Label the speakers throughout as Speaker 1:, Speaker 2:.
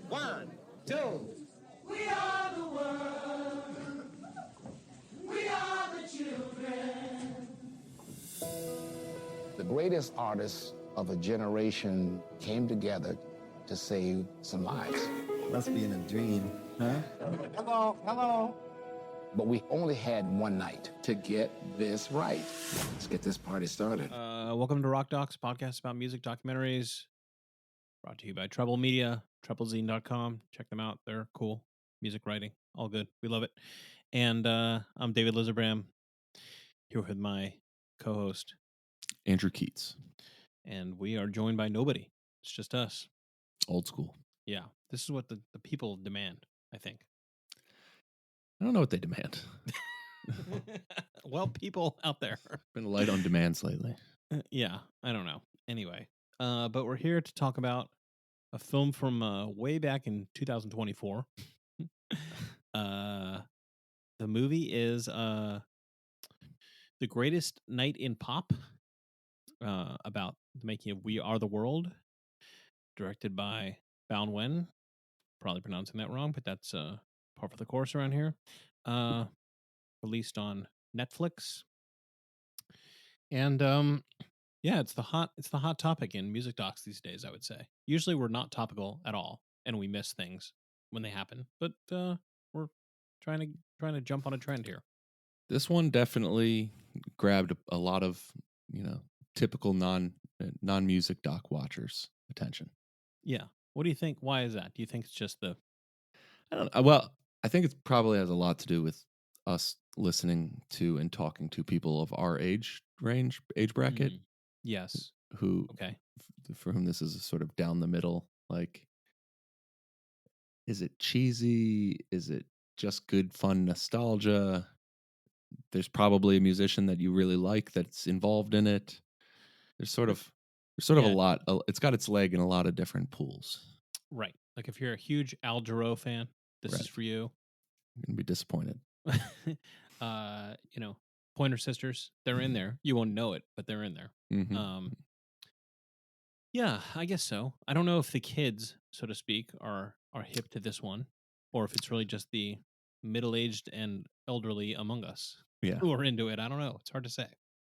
Speaker 1: 1, 2.
Speaker 2: We are the world. We are the children.
Speaker 3: The greatest artists of a generation came together to save some lives.
Speaker 4: Must be in a dream, huh?
Speaker 1: Hello.
Speaker 3: But we only had one night to get this right. Let's get this party started.
Speaker 5: Welcome to Rock Docs, podcast about music documentaries. Brought to you by Treble Media, treblezine.com. Check them out. They're cool. Music writing. All good. We love it. And I'm David Lizabram, here with my co-host,
Speaker 6: Andrew Keats.
Speaker 5: And we are joined by nobody. It's just us.
Speaker 6: Old school.
Speaker 5: Yeah. This is what the people demand, I think.
Speaker 6: I don't know what they demand.
Speaker 5: Well, people out there.
Speaker 6: Been light on demands lately.
Speaker 5: Yeah, I don't know. Anyway, but we're here to talk about a film from way back in 2024. The movie is The Greatest Night in Pop, about the making of We Are the World, directed by Bao Nguyen. Probably pronouncing that wrong, but that's par for the course around here. Released on Netflix. And yeah, it's the hot topic in music docs these days, I would say. Usually we're not topical at all and we miss things when they happen, but we're trying to jump on a trend here.
Speaker 6: This one definitely grabbed a lot of, typical non-music doc watchers' attention.
Speaker 5: Yeah. What do you think? Why is that? Do you think it's just
Speaker 6: I don't know. Well, I think it probably has a lot to do with us listening to and talking to people of our age bracket.
Speaker 5: Yes.
Speaker 6: Who,
Speaker 5: okay,
Speaker 6: for whom this is a sort of down the middle. Like, is it cheesy? Is it just good, fun nostalgia? There's probably a musician that you really like that's involved in it. There's sort of a lot. It's got its leg in a lot of different pools.
Speaker 5: Right. Like if you're a huge Al Jarreau fan, this is for you.
Speaker 6: You're gonna be disappointed.
Speaker 5: Pointer Sisters, they're in there. You won't know it, but they're in there.
Speaker 6: Mm-hmm.
Speaker 5: Yeah, I guess so. I don't know if the kids, so to speak, are hip to this one, or if it's really just the middle-aged and elderly among us who are into it. I don't know. It's hard to say.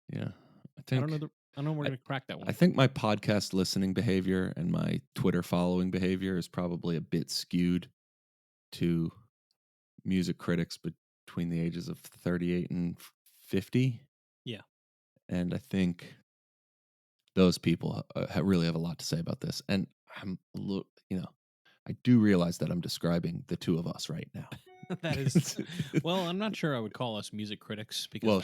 Speaker 6: Yeah,
Speaker 5: I don't know. I don't know. We're gonna crack that one.
Speaker 6: I think my podcast listening behavior and my Twitter following behavior is probably a bit skewed to music critics between the ages of 38 and 50.
Speaker 5: Yeah,
Speaker 6: and I think those people really have a lot to say about this. And I'm, I do realize that I'm describing the two of us right now.
Speaker 5: That is, well, I'm not sure I would call us music critics because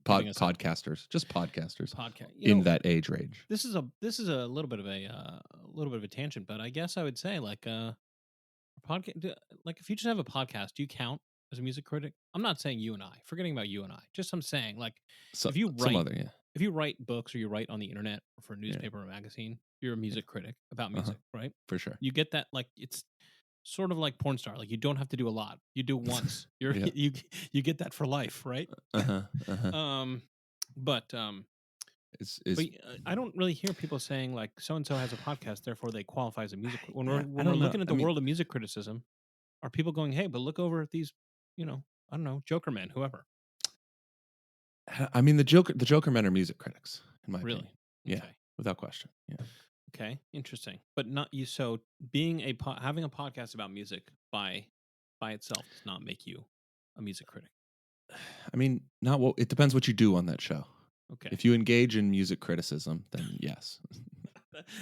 Speaker 6: podcasters, just podcasters,
Speaker 5: in
Speaker 6: that age range.
Speaker 5: This is a little bit of a tangent, but I guess I would say like podcast, like if you just have a podcast, do you count as a music critic? I'm not saying you and I, forgetting about you and I. Just I'm saying like if you write if you write books or you write on the internet or for a newspaper or a magazine, you're a music critic about music, right?
Speaker 6: For sure.
Speaker 5: You get that, like it's sort of like porn star. Like you don't have to do a lot. You do once. You get that for life, right? But I don't really hear people saying like so and so has a podcast, therefore they qualify as a music. When we're looking at the world of music criticism, are people going, hey, but look over at these, I don't know, Joker men, whoever.
Speaker 6: I mean, the Joker men are music critics, in my opinion. Yeah,
Speaker 5: okay.
Speaker 6: Without question. Yeah.
Speaker 5: Okay, interesting, but not you. So, being having a podcast about music by itself does not make you a music critic.
Speaker 6: I mean, it depends what you do on that show.
Speaker 5: Okay.
Speaker 6: If you engage in music criticism, then yes.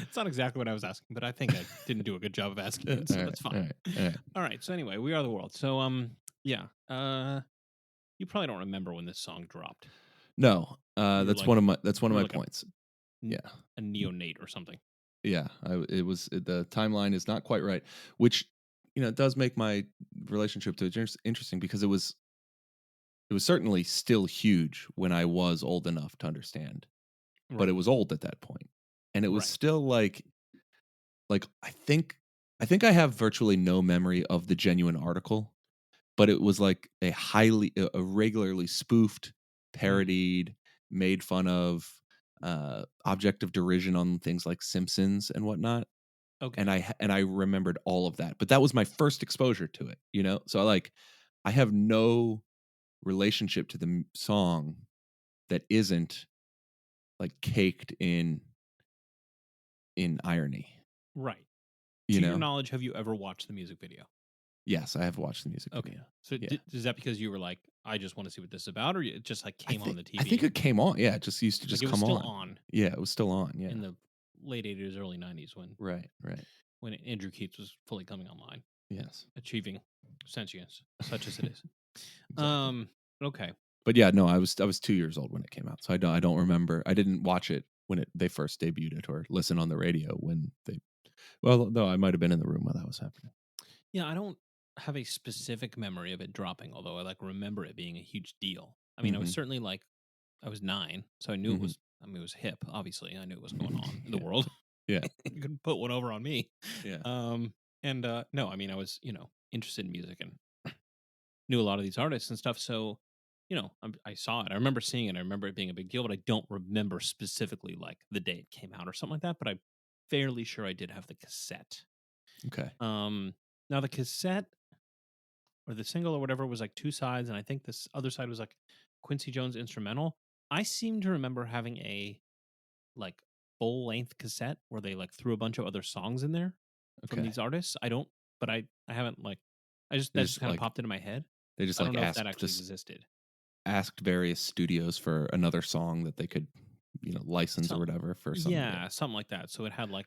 Speaker 5: It's not exactly what I was asking, but I think I didn't do a good job of asking it, so that's fine. All right. So anyway, We Are the World. So yeah. You probably don't remember when this song dropped.
Speaker 6: No. That's one of my points. Yeah.
Speaker 5: A neonate or something.
Speaker 6: Yeah. The timeline is not quite right, which does make my relationship to it interesting because it was certainly still huge when I was old enough to understand, but it was old at that point. And it was still like I think I have virtually no memory of the genuine article, but it was like a regularly spoofed, parodied, made fun of object of derision on things like Simpsons and whatnot.
Speaker 5: Okay.
Speaker 6: and I remembered all of that. But that was my first exposure to it, you know? So I have no relationship to the song that isn't like caked in irony,
Speaker 5: Right.
Speaker 6: you
Speaker 5: To your
Speaker 6: know?
Speaker 5: knowledge, have you ever watched the music video?
Speaker 6: Yes, I have watched the music
Speaker 5: Okay.
Speaker 6: video.
Speaker 5: So
Speaker 6: Yeah.
Speaker 5: is that because you were like, I just want to see what this is about, or it just like came on the TV?
Speaker 6: I think it came on. Yeah, it just used to
Speaker 5: like
Speaker 6: just
Speaker 5: it was
Speaker 6: come
Speaker 5: still
Speaker 6: on. Yeah, it was still on. Yeah.
Speaker 5: in the late 80s, early 90s
Speaker 6: Right.
Speaker 5: when Andrew Keats was fully coming online,
Speaker 6: Yes.
Speaker 5: achieving sentience, such as it is.
Speaker 6: Exactly.
Speaker 5: Okay.
Speaker 6: But yeah, no, I was 2 years old when it came out. So I don't remember. I didn't watch it when they first debuted it or listen on the radio when they well, no, I might have been in the room while that was happening.
Speaker 5: Yeah, I don't have a specific memory of it dropping, although I like remember it being a huge deal. I mean, I was certainly like, I was 9, so I knew it was. I mean, it was hip. Obviously, I knew what was going on in the world.
Speaker 6: Yeah.
Speaker 5: You couldn't put one over on me.
Speaker 6: Yeah.
Speaker 5: No, I mean, I was interested in music and knew a lot of these artists and stuff. So, I saw it. I remember seeing it. I remember it being a big deal, but I don't remember specifically like the day it came out or something like that. But I'm fairly sure I did have the cassette.
Speaker 6: Okay.
Speaker 5: Now the cassette or the single or whatever was like 2 sides, and I think this other side was like Quincy Jones instrumental. I seem to remember having a like full length cassette where they like threw a bunch of other songs in there from
Speaker 6: Okay.
Speaker 5: these artists. I don't, but I haven't like that just kind of popped into my head.
Speaker 6: They just
Speaker 5: I don't
Speaker 6: like
Speaker 5: know if that actually existed.
Speaker 6: asked various studios for another song that they could, license or whatever for something.
Speaker 5: Yeah, something like that. So it had like,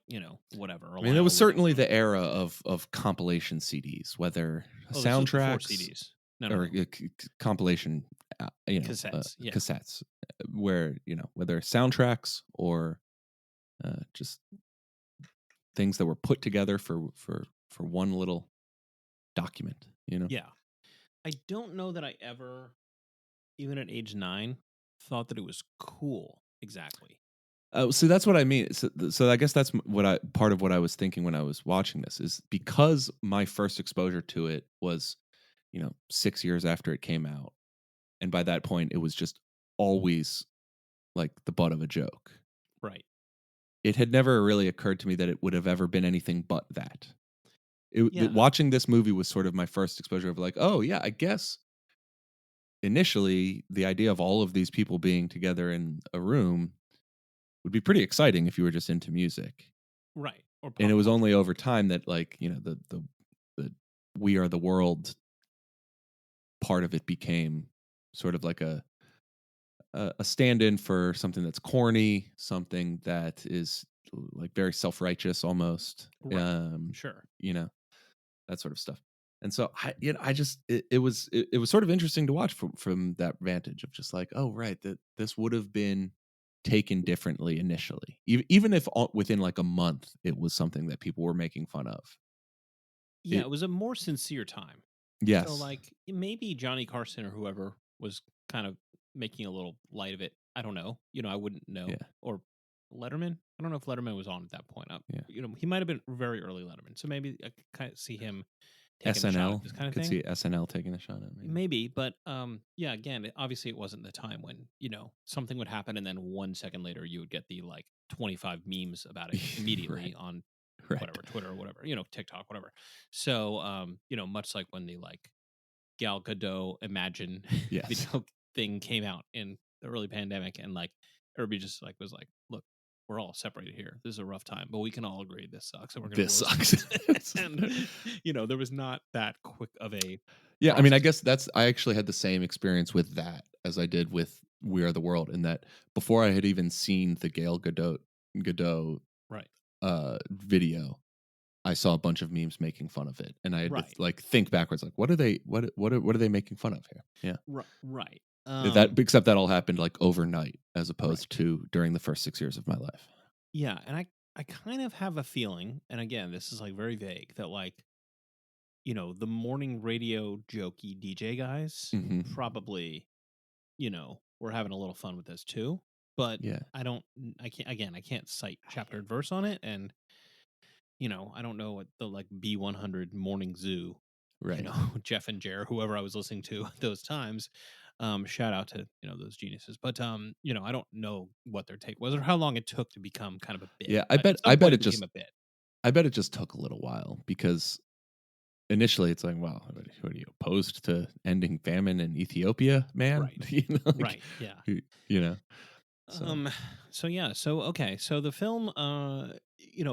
Speaker 5: whatever.
Speaker 6: I mean, it was certainly the era of compilation CDs, whether soundtracks
Speaker 5: CDs.
Speaker 6: or compilation,
Speaker 5: cassettes.
Speaker 6: cassettes, where whether soundtracks or just things that were put together for one little document.
Speaker 5: Yeah, I don't know that I ever, even at age 9, thought that it was cool. Exactly.
Speaker 6: So that's what I mean. So I guess that's part of what I was thinking when I was watching this is because my first exposure to it was, 6 years after it came out, and by that point it was just always like the butt of a joke.
Speaker 5: Right.
Speaker 6: It had never really occurred to me that it would have ever been anything but that. Watching this movie was sort of my first exposure of like, oh yeah, I guess initially the idea of all of these people being together in a room would be pretty exciting if you were just into music.
Speaker 5: Right.
Speaker 6: And it was only over time that like, the We Are the World part of it became sort of like a stand-in for something that's corny, something that is like very self-righteous almost.
Speaker 5: Right. Sure.
Speaker 6: That sort of stuff. And so it was sort of interesting to watch from that vantage of just like, oh right, that this would have been taken differently initially, even if within like a month it was something that people were making fun of.
Speaker 5: Yeah, it was a more sincere time.
Speaker 6: Yes.
Speaker 5: So like maybe Johnny Carson or whoever was kind of making a little light of it. I don't know. I wouldn't know.
Speaker 6: Yeah.
Speaker 5: Or Letterman. I don't know if Letterman was on at that point.
Speaker 6: Yeah.
Speaker 5: He might have been very early Letterman. So maybe I could kind of see him taking
Speaker 6: SNL.
Speaker 5: a shot at this kind of
Speaker 6: could
Speaker 5: thing.
Speaker 6: see SNL taking a shot at me.
Speaker 5: Maybe, but yeah. Again, obviously, it wasn't the time when something would happen, and then 1 second later, you would get the like 25 memes about it immediately on whatever Twitter or whatever, TikTok, whatever. So, much like when the like Gal Gadot Imagine video thing came out in the early pandemic, and like everybody just like was like, look, we're all separated here. This is a rough time, but we can all agree this sucks, and we're gonna.
Speaker 6: This sucks.
Speaker 5: And there was not that quick of a.
Speaker 6: Yeah, I mean, I guess I actually had the same experience with that as I did with We Are the World, in that before I had even seen the Gal Gadot
Speaker 5: right
Speaker 6: video, I saw a bunch of memes making fun of it, and I had to like think backwards, like what are they making fun of here? Yeah,
Speaker 5: right.
Speaker 6: Except that all happened like overnight, as opposed to during the first 6 years of my life.
Speaker 5: Yeah, and I kind of have a feeling, and again, this is like very vague, that like the morning radio jokey DJ guys probably were having a little fun with this too. But
Speaker 6: yeah,
Speaker 5: I can't cite chapter and verse on it, and I don't know what the like B100 Morning Zoo,
Speaker 6: right?
Speaker 5: Jeff and Jer, whoever I was listening to at those times. Shout out to those geniuses, but I don't know what their take was or how long it took to become kind of a bit.
Speaker 6: Yeah, I bet it just
Speaker 5: became a bit.
Speaker 6: I bet it just took a little while because initially it's like, well, what are you opposed to ending famine in Ethiopia, man?
Speaker 5: Right.
Speaker 6: Like,
Speaker 5: Right. Yeah.
Speaker 6: you know. So
Speaker 5: So yeah. So okay. So the film,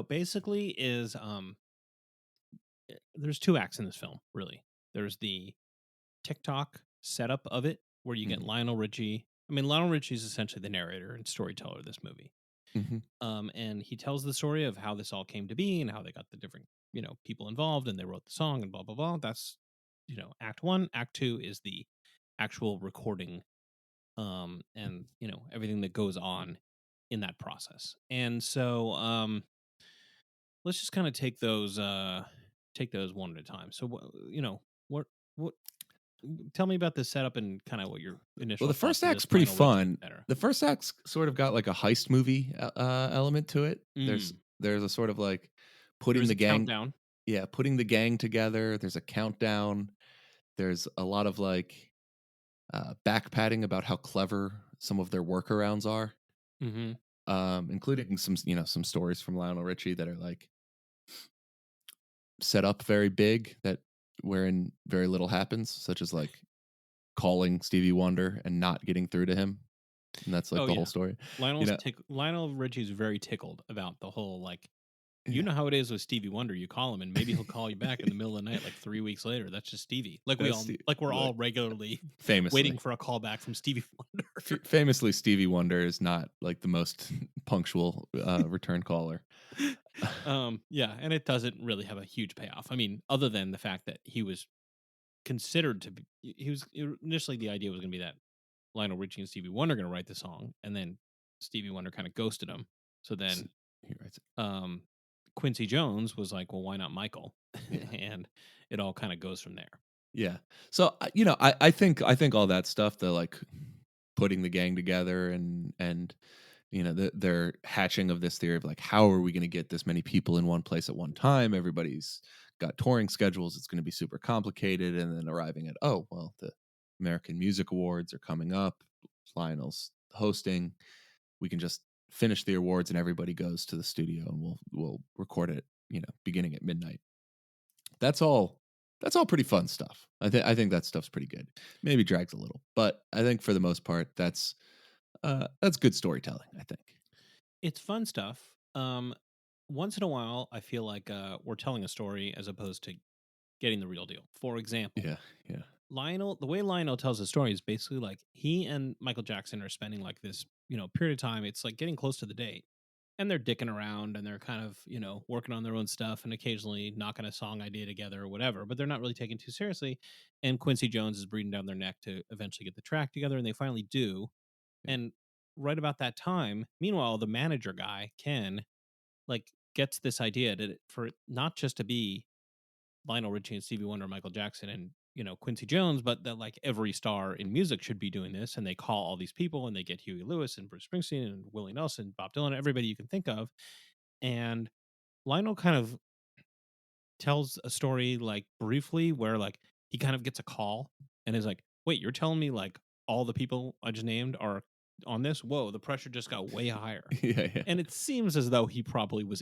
Speaker 5: basically is there's two acts in this film. Really, there's the tick-tock setup of it, where you get
Speaker 6: mhm,
Speaker 5: Lionel Richie. I mean, Lionel Richie is essentially the narrator and storyteller of this movie.
Speaker 6: mhm,
Speaker 5: And he tells the story of how this all came to be and how they got the different, people involved and they wrote the song and blah blah blah. That's, act one. Act two is the actual recording, and everything that goes on in that process. And so, let's just kind of take those one at a time. So, what? Tell me about the setup and kind of what your
Speaker 6: well,
Speaker 5: initial
Speaker 6: the
Speaker 5: thoughts
Speaker 6: first
Speaker 5: of
Speaker 6: act's
Speaker 5: this
Speaker 6: pretty
Speaker 5: Lionel Richie,
Speaker 6: fun.
Speaker 5: etc.
Speaker 6: The first act's sort of got like a heist movie element to it.
Speaker 5: Mm.
Speaker 6: There's a sort of like putting
Speaker 5: There's
Speaker 6: the
Speaker 5: a
Speaker 6: gang,
Speaker 5: countdown.
Speaker 6: yeah, putting the gang together. There's a countdown. There's a lot of like back patting about how clever some of their workarounds are,
Speaker 5: Mm-hmm.
Speaker 6: including some stories from Lionel Richie that are like set up very big that wherein very little happens, such as like calling Stevie Wonder and not getting through to him, and that's like
Speaker 5: Oh
Speaker 6: the whole
Speaker 5: yeah.
Speaker 6: story. You know,
Speaker 5: Lionel Richie's very tickled about the whole, like, you
Speaker 6: yeah,
Speaker 5: know how it is with Stevie Wonder. You call him and maybe he'll call you back in the middle of the night, like 3 weeks later. That's just Stevie.
Speaker 6: that's
Speaker 5: We're
Speaker 6: like,
Speaker 5: all regularly
Speaker 6: famously.
Speaker 5: waiting for a call back from Stevie Wonder.
Speaker 6: Famously, Stevie Wonder is not like the most punctual return caller.
Speaker 5: Yeah, and it doesn't really have a huge payoff. I mean, other than the fact that he was considered to be, he was initially, the idea was going to be that Lionel Richie and Stevie Wonder going to write the song, and then Stevie Wonder kind of ghosted him. So then,
Speaker 6: He writes it.
Speaker 5: um, Quincy Jones was like, "Well, why not Michael?"
Speaker 6: Yeah.
Speaker 5: And it all kind of goes from there.
Speaker 6: Yeah. So I think all that stuff, the like putting the gang together and their hatching of this theory of like how are we going to get this many people in one place at one time? Everybody's got touring schedules. It's going to be super complicated, and then arriving at, oh well, the American Music Awards are coming up. Lionel's hosting. We can just finish the awards and everybody goes to the studio and we'll record it. Beginning at midnight. That's all pretty fun stuff. I think that stuff's pretty good. Maybe drags a little, but I think for the most part that's good storytelling, I think.
Speaker 5: It's fun stuff. Once in a while, I feel like we're telling a story as opposed to getting the real deal. For example,
Speaker 6: Yeah, yeah.
Speaker 5: The way Lionel tells the story is basically like he and Michael Jackson are spending like this, period of time. It's like getting close to the date, and they're dicking around and they're kind of, working on their own stuff and occasionally knocking a song idea together or whatever, but they're not really taken too seriously. And Quincy Jones is breathing down their neck to eventually get the track together, and they finally do.
Speaker 6: Yeah.
Speaker 5: And right about that time, meanwhile, the manager guy, Ken, like gets this idea for it not just to be Lionel Richie and Stevie Wonder, Michael Jackson, and Quincy Jones, but that like every star in music should be doing this. And they call all these people, and they get Huey Lewis and Bruce Springsteen and Willie Nelson, Bob Dylan, everybody you can think of. And Lionel kind of tells a story like briefly where like he kind of gets a call and is like, "Wait, you're telling me like all the people I just named are on this? Whoa, the pressure just got way higher."
Speaker 6: Yeah, yeah.
Speaker 5: And it seems as though he probably was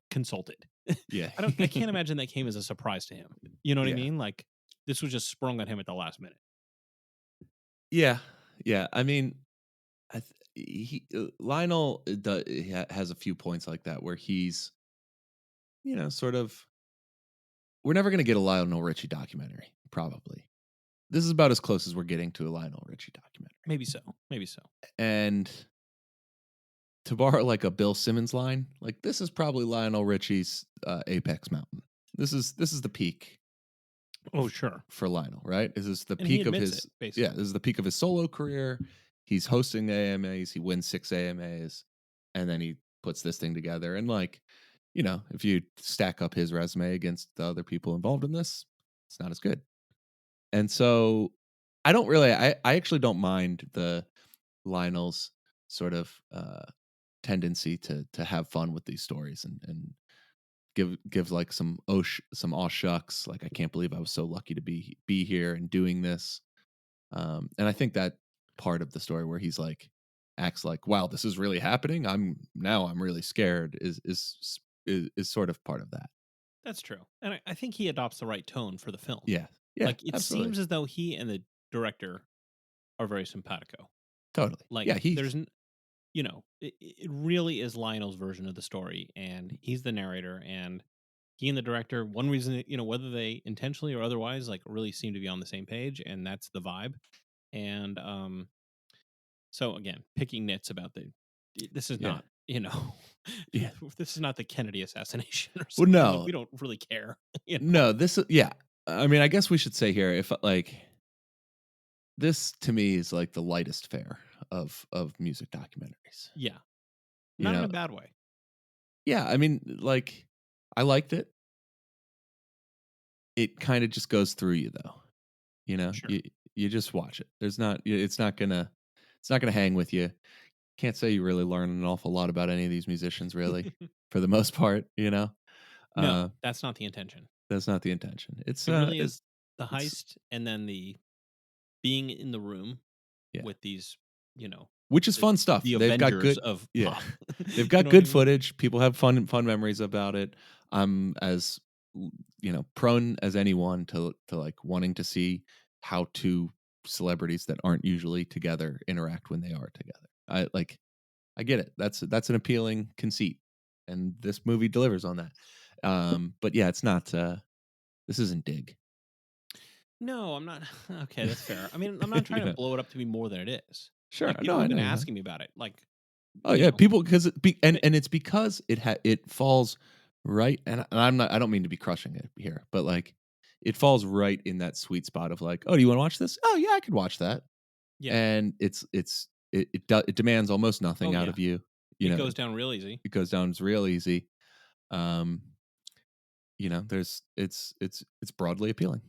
Speaker 5: consulted.
Speaker 6: Yeah.
Speaker 5: I can't imagine that came as a surprise to him. You know what I
Speaker 6: Yeah.
Speaker 5: mean? Like this was just sprung on him at the last minute.
Speaker 6: Yeah. Yeah. I mean, Lionel has a few points like that where he's, sort of. We're never going to get a Lionel Richie documentary, probably. This is about as close as we're getting to a Lionel Richie documentary.
Speaker 5: Maybe so. Maybe so.
Speaker 6: And to borrow like a Bill Simmons line, like this is probably Lionel Richie's apex mountain. This is the peak.
Speaker 5: Oh, sure.
Speaker 6: For Lionel, right? This is the
Speaker 5: And he
Speaker 6: peak of
Speaker 5: admits
Speaker 6: his
Speaker 5: it, basically.
Speaker 6: yeah. This is the peak of his solo career. He's hosting the AMAs. He wins 6 AMAs, and then he puts this thing together. And like, if you stack up his resume against the other people involved in this, it's not as good. And so, I actually don't mind the Lionel's sort of tendency to have fun with these stories and give like some aw shucks, like I can't believe I was so lucky to be here and doing this. And I think that part of the story where he's like acts like, wow, this is really happening, I'm really scared, is is sort of part of that.
Speaker 5: That's true. And I think he adopts the right tone for the film.
Speaker 6: Yeah. Yeah.
Speaker 5: Like, it
Speaker 6: absolutely.
Speaker 5: seems as though he and the director are very simpatico.
Speaker 6: Totally.
Speaker 5: Like,
Speaker 6: yeah.
Speaker 5: there's, it really is Lionel's version of the story, and he's the narrator, and he and the director, one reason, whether they intentionally or otherwise, like, really seem to be on the same page, and that's the vibe. And so again, picking nits about this is
Speaker 6: Yeah.
Speaker 5: not,
Speaker 6: Yeah.
Speaker 5: this is not the Kennedy assassination or
Speaker 6: Well,
Speaker 5: something.
Speaker 6: no.
Speaker 5: Like, we don't really care.
Speaker 6: No, this is yeah. I mean, I guess we should say here if like this to me is like the lightest fare of music documentaries.
Speaker 5: Yeah.
Speaker 6: You
Speaker 5: Not in
Speaker 6: know,
Speaker 5: a bad way.
Speaker 6: yeah, I mean, like I liked it. It kind of just goes through you though.
Speaker 5: Sure.
Speaker 6: You just watch it. It's not gonna hang with you. Can't say you really learn an awful lot about any of these musicians really for the most part,
Speaker 5: No, that's not the intention.
Speaker 6: That's not the intention. It's
Speaker 5: It really is the
Speaker 6: it's-
Speaker 5: heist and then the being in the room
Speaker 6: Yeah.
Speaker 5: with these,
Speaker 6: which is fun stuff.
Speaker 5: the
Speaker 6: They've got
Speaker 5: Avengers
Speaker 6: good
Speaker 5: of
Speaker 6: yeah.
Speaker 5: pop.
Speaker 6: They've got
Speaker 5: what I
Speaker 6: good
Speaker 5: mean?
Speaker 6: footage. People have fun memories about it. I'm as prone as anyone to like wanting to see how two celebrities that aren't usually together interact when they are together. I get it. That's an appealing conceit, and this movie delivers on that. But yeah, it's not. This isn't Dig.
Speaker 5: No, I'm not. Okay, that's fair. I mean, I'm not trying to blow it up to be more than it is.
Speaker 6: Sure,
Speaker 5: Like,
Speaker 6: no,
Speaker 5: people
Speaker 6: I
Speaker 5: have been
Speaker 6: know you're not.
Speaker 5: asking me about it. Like,
Speaker 6: Oh yeah, people because and it's because it falls right, and I don't mean to be crushing it here, but like it falls right in that sweet spot of like, oh, do you want to watch this? Oh yeah, I could watch that.
Speaker 5: Yeah.
Speaker 6: And it demands almost nothing out
Speaker 5: yeah.
Speaker 6: of you.
Speaker 5: It goes down real easy.
Speaker 6: It goes down real easy. There's it's broadly appealing,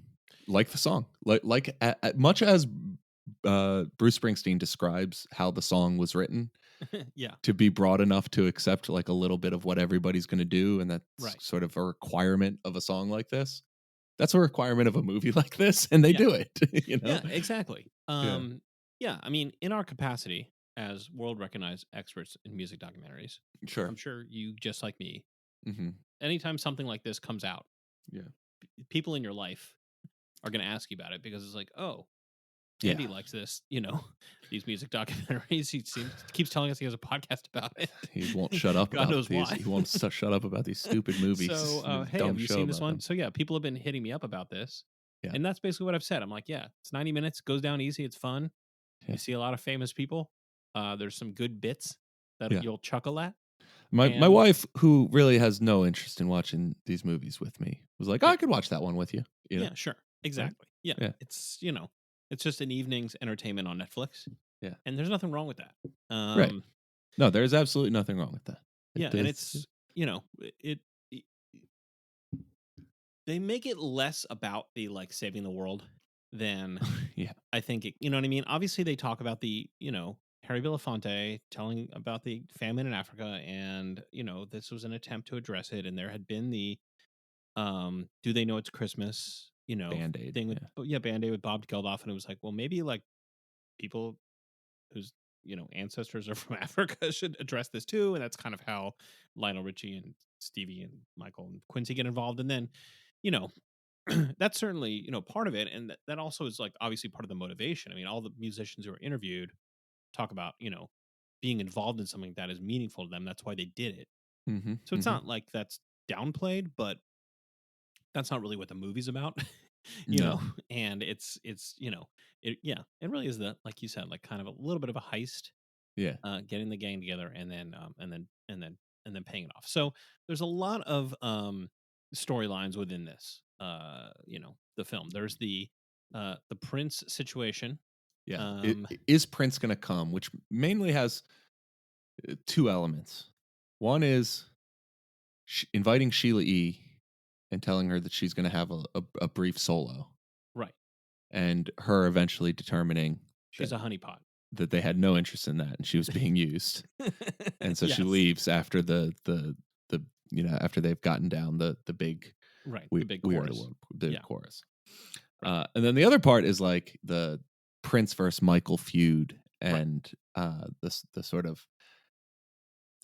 Speaker 6: like the song, like much as Bruce Springsteen describes how the song was written.
Speaker 5: Yeah.
Speaker 6: To be broad enough to accept like a little bit of what everybody's going to do, and that's
Speaker 5: Right.
Speaker 6: sort of a requirement of a song like this. That's a requirement of a movie like this, and they do it.
Speaker 5: Yeah, exactly. Yeah, I mean, in our capacity as world recognized experts in music documentaries,
Speaker 6: Sure.
Speaker 5: I'm sure you, just like me,
Speaker 6: Mm-hmm.
Speaker 5: anytime something like this comes out,
Speaker 6: Yeah.
Speaker 5: people in your life are going to ask you about it, because it's like, oh,
Speaker 6: Yeah.
Speaker 5: Andy likes this, these music documentaries. He keeps telling us he has a podcast about it.
Speaker 6: He won't shut up
Speaker 5: God
Speaker 6: about
Speaker 5: knows
Speaker 6: these.
Speaker 5: why.
Speaker 6: He won't shut up about these stupid movies.
Speaker 5: So,
Speaker 6: and
Speaker 5: hey,
Speaker 6: dumb
Speaker 5: have you
Speaker 6: show
Speaker 5: seen this
Speaker 6: about
Speaker 5: one?
Speaker 6: them.
Speaker 5: So, yeah, people have been hitting me up about this.
Speaker 6: Yeah.
Speaker 5: And that's basically what I've said. I'm like, yeah, it's 90 minutes, goes down easy, it's fun.
Speaker 6: Yeah.
Speaker 5: You see a lot of famous people. There's some good bits that
Speaker 6: Yeah.
Speaker 5: you'll chuckle at.
Speaker 6: My wife, who really has no interest in watching these movies with me, was like, "Oh, I could watch that one with you."
Speaker 5: Yeah, sure. Exactly. Yeah.
Speaker 6: Yeah.
Speaker 5: It's, it's just an evening's entertainment on Netflix.
Speaker 6: Yeah.
Speaker 5: And there's nothing wrong with that.
Speaker 6: Right. No, there's absolutely nothing wrong with that.
Speaker 5: Yeah. And it's, it they make it less about the like saving the world than
Speaker 6: yeah.
Speaker 5: I think it, you know what I mean? Obviously they talk about the, Harry Belafonte telling about the famine in Africa, and, this was an attempt to address it, and there had been the do they know it's Christmas,
Speaker 6: Band-Aid
Speaker 5: thing with Band-Aid with Bob Geldof, and it was like, well, maybe like people whose ancestors are from Africa should address this too, and that's kind of how Lionel Richie and Stevie and Michael and Quincy get involved, and then that's certainly part of it, and that also is like obviously part of the motivation. I mean, all the musicians who are interviewed talk about being involved in something that is meaningful to them. That's why they did it.
Speaker 6: Mm-hmm.
Speaker 5: So it's not like that's downplayed, but that's not really what the movie's about. And it's it really is the, like you said, like kind of a little bit of a heist.
Speaker 6: Yeah.
Speaker 5: Getting the gang together and then paying it off. So there's a lot of storylines within this the film. There's the Prince situation.
Speaker 6: Yeah. Is Prince going to come, which mainly has two elements. One is inviting Sheila E and telling her that she's going to have a brief solo.
Speaker 5: Right.
Speaker 6: And her eventually determining
Speaker 5: she's a honeypot.
Speaker 6: That they had no interest in that and she was being used. And so she leaves after after they've gotten down the big
Speaker 5: the big chorus.
Speaker 6: Chorus. And then the other part is like the Prince versus Michael feud, and the sort of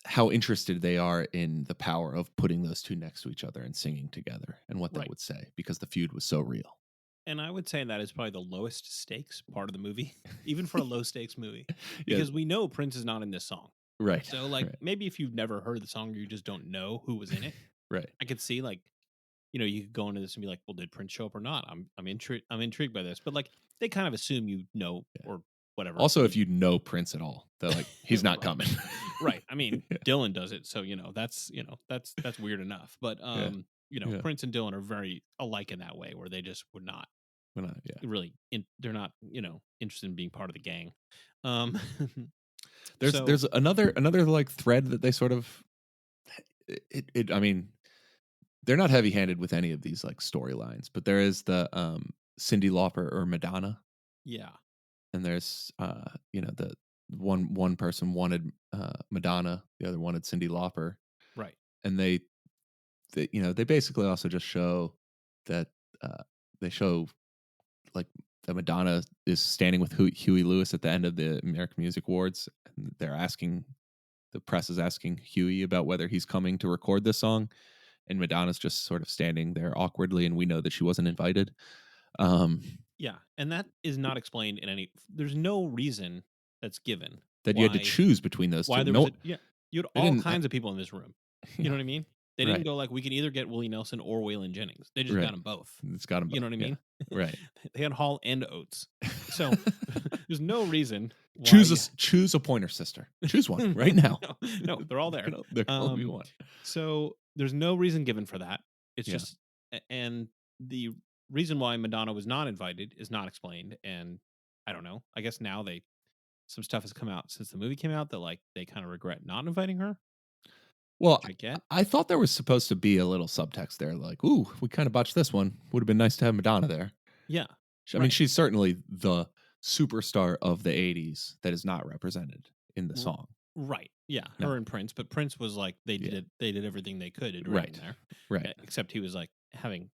Speaker 6: how interested they are in the power of putting those two next to each other and singing together and what that
Speaker 5: Right.
Speaker 6: would say, because the feud was so real.
Speaker 5: And I would say that is probably the lowest stakes part of the movie, even for a low stakes movie,
Speaker 6: Yeah,
Speaker 5: because we know Prince is not in this song.
Speaker 6: right.
Speaker 5: So like
Speaker 6: Right.
Speaker 5: maybe if you've never heard the song, or you just don't know who was in it.
Speaker 6: Right.
Speaker 5: I could see like, you could go into this and be like, well, did Prince show up or not? I'm intrigued by this, but like they kind of assume or whatever.
Speaker 6: Also, if you know Prince at all, they're like, he's not
Speaker 5: Right.
Speaker 6: coming.
Speaker 5: Right. I mean,
Speaker 6: Yeah.
Speaker 5: Dylan does it, so that's weird enough. But
Speaker 6: Yeah.
Speaker 5: Prince and Dylan are very alike in that way, where they just would not
Speaker 6: We're not, yeah.
Speaker 5: really they're not interested in being part of the gang. Um,
Speaker 6: There's another like thread that they sort of I mean, they're not heavy handed with any of these like storylines, but there is the Cyndi Lauper or Madonna,
Speaker 5: yeah,
Speaker 6: and there's the one person wanted Madonna, the other wanted Cyndi Lauper,
Speaker 5: right.
Speaker 6: and they basically also just show that they show like that Madonna is standing with Huey Lewis at the end of the American Music Awards, and the press is asking Huey about whether he's coming to record this song, and Madonna's just sort of standing there awkwardly, and we know that she wasn't invited.
Speaker 5: Yeah, and that is not explained in any. There's no reason that's given
Speaker 6: that you had to choose between those
Speaker 5: why
Speaker 6: two.
Speaker 5: there was you had all
Speaker 6: didn't-
Speaker 5: kinds of people in this room. You know what I mean? They didn't go like, we can either get Willie Nelson or Waylon Jennings. They just
Speaker 6: Right.
Speaker 5: got them both.
Speaker 6: It's got him.
Speaker 5: You know what I mean?
Speaker 6: Right.
Speaker 5: They had Hall and Oates. So there's no reason. Why
Speaker 6: Choose a pointer sister. Choose one right now.
Speaker 5: No, they're all there.
Speaker 6: There can only be one.
Speaker 5: So there's no reason given for that. It's
Speaker 6: Yeah.
Speaker 5: just, and the reason why Madonna was not invited is not explained. And I don't know. I guess now some stuff has come out since the movie came out that like they kind of regret not inviting her.
Speaker 6: Well,
Speaker 5: which I get.
Speaker 6: I thought there was supposed to be a little subtext there, like, ooh, we kind of botched this one. Would have been nice to have Madonna there.
Speaker 5: Yeah.
Speaker 6: I mean, she's certainly the superstar of the 80s that is not represented in the song.
Speaker 5: Right. Yeah.
Speaker 6: No.
Speaker 5: Her and Prince. But Prince was like, they did everything they could to
Speaker 6: Right.
Speaker 5: in there.
Speaker 6: Right.
Speaker 5: Except he was like having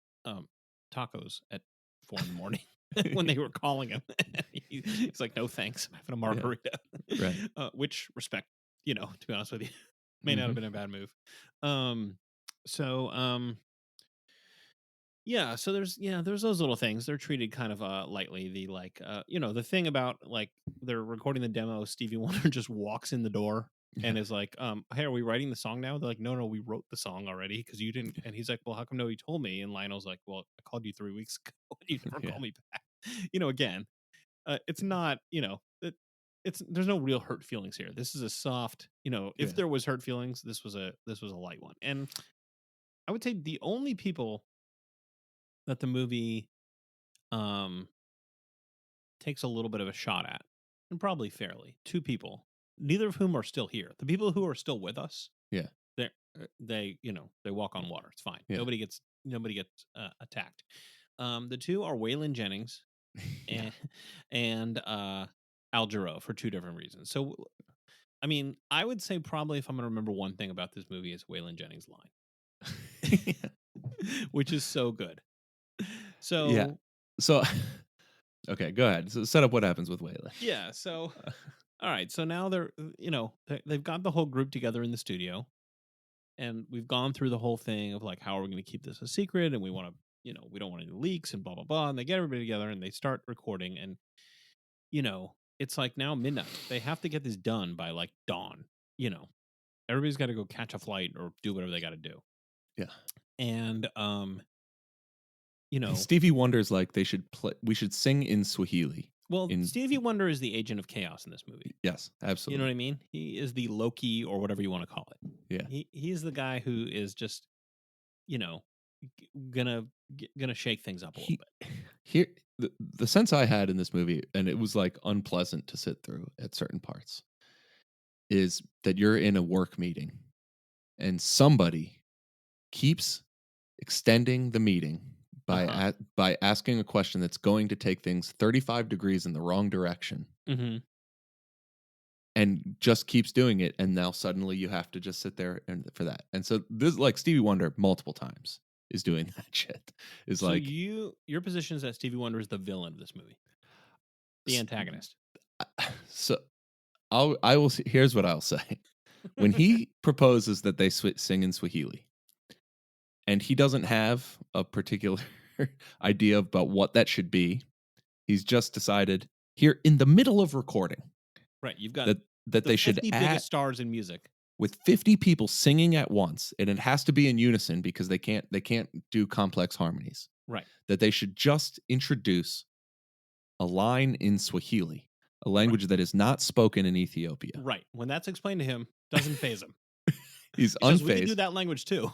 Speaker 5: tacos at 4 a.m. when they were calling him. He's like, no thanks, I'm having a margarita.
Speaker 6: Right.
Speaker 5: Which respect, to be honest with you, may not have been a bad move. Yeah, so there's those little things. They're treated kind of lightly. The like the thing about like they're recording the demo, Stevie Wonder just walks in the door and is like, hey, are we writing the song now? They're like, no, we wrote the song already because you didn't. And he's like, well, how come nobody told me? And Lionel's like, well, I called you 3 weeks ago and you never called me back. Again, it's not, there's no real hurt feelings here. This is a soft, if there was hurt feelings, this was a light one. And I would say the only people that the movie takes a little bit of a shot at, and probably fairly, 2 people, neither of whom are still here. The people who are still with us, they walk on water. It's fine. Nobody gets attacked. The 2 are Waylon Jennings and Al Jarreau for 2 different reasons. So, I mean, I would say probably if I'm going to remember one thing about this movie, is Waylon Jennings' line, which is so good. So
Speaker 6: okay, go ahead. So set up what happens with Waylon.
Speaker 5: Yeah. So, all right. So now they've got the whole group together in the studio, and we've gone through the whole thing of like, how are we going to keep this a secret? And we want to, we don't want any leaks and blah, blah, blah. And they get everybody together and they start recording, and, it's like now midnight. They have to get this done by like dawn, everybody's got to go catch a flight or do whatever they got to do.
Speaker 6: Yeah.
Speaker 5: And,
Speaker 6: Stevie Wonder's like, we should sing in Swahili.
Speaker 5: Well, Stevie Wonder is the agent of chaos in this movie.
Speaker 6: Yes, absolutely.
Speaker 5: You know what I mean? He is the Loki or whatever you want to call it.
Speaker 6: Yeah.
Speaker 5: He's the guy who is just, gonna shake things up a little bit.
Speaker 6: Here, the sense I had in this movie, and it was like unpleasant to sit through at certain parts, is that you're in a work meeting and somebody keeps extending the meeting by asking a question that's going to take things 35 degrees in the wrong direction, and just keeps doing it, and now suddenly you have to just sit there for that. And so this, like, Stevie Wonder multiple times is doing that shit. Is like,
Speaker 5: your position is that Stevie Wonder is the villain of this movie, the antagonist.
Speaker 6: So I will. Here's what I'll say: when he proposes that they sing in Swahili, and he doesn't have a particular idea about what that should be, he's just decided here in the middle of recording
Speaker 5: Right. You've got
Speaker 6: that
Speaker 5: the
Speaker 6: they should
Speaker 5: 50
Speaker 6: add
Speaker 5: biggest stars in music.
Speaker 6: with 50 people singing at once, and it has to be in unison because they can't do complex harmonies.
Speaker 5: Right.
Speaker 6: That they should just introduce a line in Swahili, a language that is not spoken in Ethiopia.
Speaker 5: Right. When that's explained to him, doesn't phase him.
Speaker 6: He's
Speaker 5: Because we can
Speaker 6: unfazed.
Speaker 5: do that language too.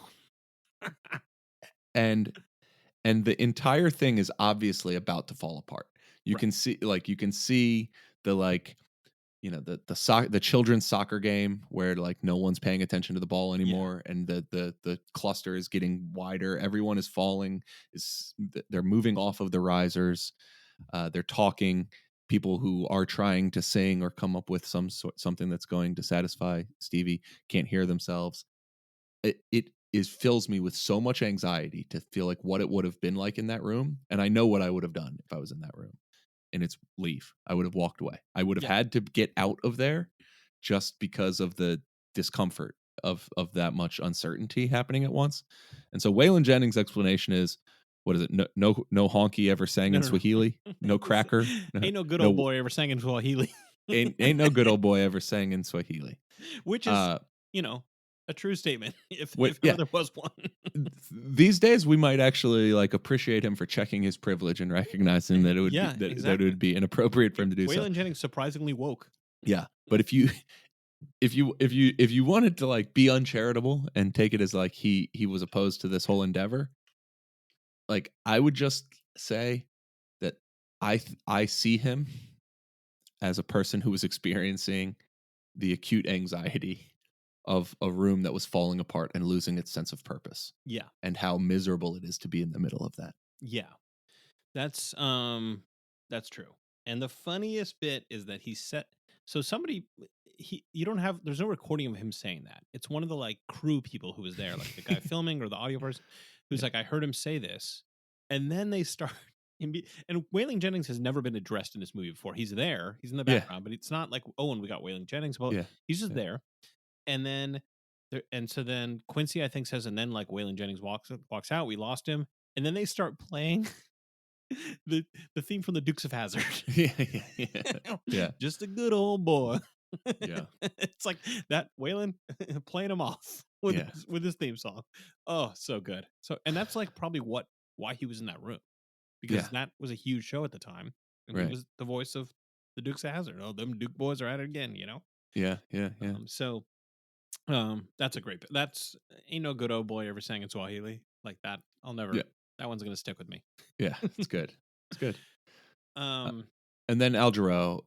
Speaker 6: and the entire thing is obviously about to fall apart. You
Speaker 5: Right.
Speaker 6: can see the the children's soccer game where like no one's paying attention to the ball anymore, and the cluster is getting wider. Everyone is falling. They're moving off of the risers. They're talking. People who are trying to sing or come up with something that's going to satisfy Stevie can't hear themselves. It fills me with so much anxiety to feel like what it would have been like in that room, and I know what I would have done if I was in that room. And it's leave. I would have walked away. I would have had to get out of there just because of the discomfort of that much uncertainty happening at once. And so Waylon Jennings' explanation is, what is it? No honky ever sang in Swahili. No cracker.
Speaker 5: Ain't no good old boy ever sang in Swahili.
Speaker 6: ain't no good old boy ever sang in Swahili.
Speaker 5: Which is, a true statement, if ever there was one.
Speaker 6: These days, we might actually like appreciate him for checking his privilege and recognizing that it would that it would be inappropriate for him to do so.
Speaker 5: Waylon Jennings surprisingly woke.
Speaker 6: Yeah, but if you wanted to like be uncharitable and take it as like he was opposed to this whole endeavor, like I would just say that I see him as a person who was experiencing the acute anxiety of a room that was falling apart and losing its sense of purpose.
Speaker 5: Yeah.
Speaker 6: And how miserable it is to be in the middle of that.
Speaker 5: Yeah. That's true. And the funniest bit is that there's no recording of him saying that. It's one of the like crew people who was there, like the guy filming or the audio person who's like, I heard him say this. And then they start and Waylon Jennings has never been addressed in this movie before. He's there, he's in the background, but it's not like, oh, and we got Waylon Jennings. Well, he's just there. And then, so then Quincy, I think, says, and then like Waylon Jennings walks out. We lost him, and then they start playing the theme from the Dukes of Hazzard.
Speaker 6: Yeah.
Speaker 5: Just a good old boy.
Speaker 6: Yeah,
Speaker 5: it's like that Waylon playing him off with his theme song. Oh, so good. So, and that's like probably why he was in that room, because that was a huge show at the time, and he was the voice of the Dukes of Hazzard. Oh, them Duke boys are at it again,
Speaker 6: Yeah.
Speaker 5: That's a great. That's ain't no good old boy ever sang in Swahili like that. I'll never.
Speaker 6: Yeah.
Speaker 5: That one's gonna stick with me.
Speaker 6: Yeah, it's good. It's good.
Speaker 5: Um,
Speaker 6: And then Al Jarreau,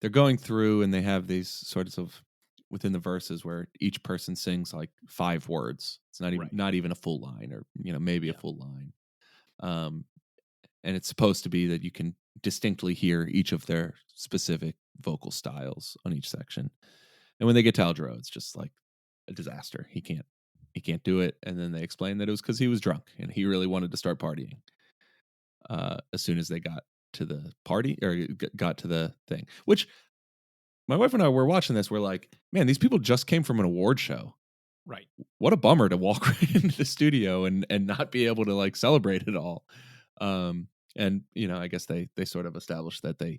Speaker 6: they're going through and they have these sorts of within the verses where each person sings like 5 words. It's not even a full line, or maybe a full line. And it's supposed to be that you can distinctly hear each of their specific vocal styles on each section. And when they get to Al Jarreau, it's just like a disaster. He can't do it. And then they explain that it was because he was drunk and he really wanted to start partying. As soon as they got to the party or got to the thing, which my wife and I were watching this, we're like, man, these people just came from an award show.
Speaker 5: Right.
Speaker 6: What a bummer to walk right into the studio and not be able to like celebrate it all. And I guess they sort of established that they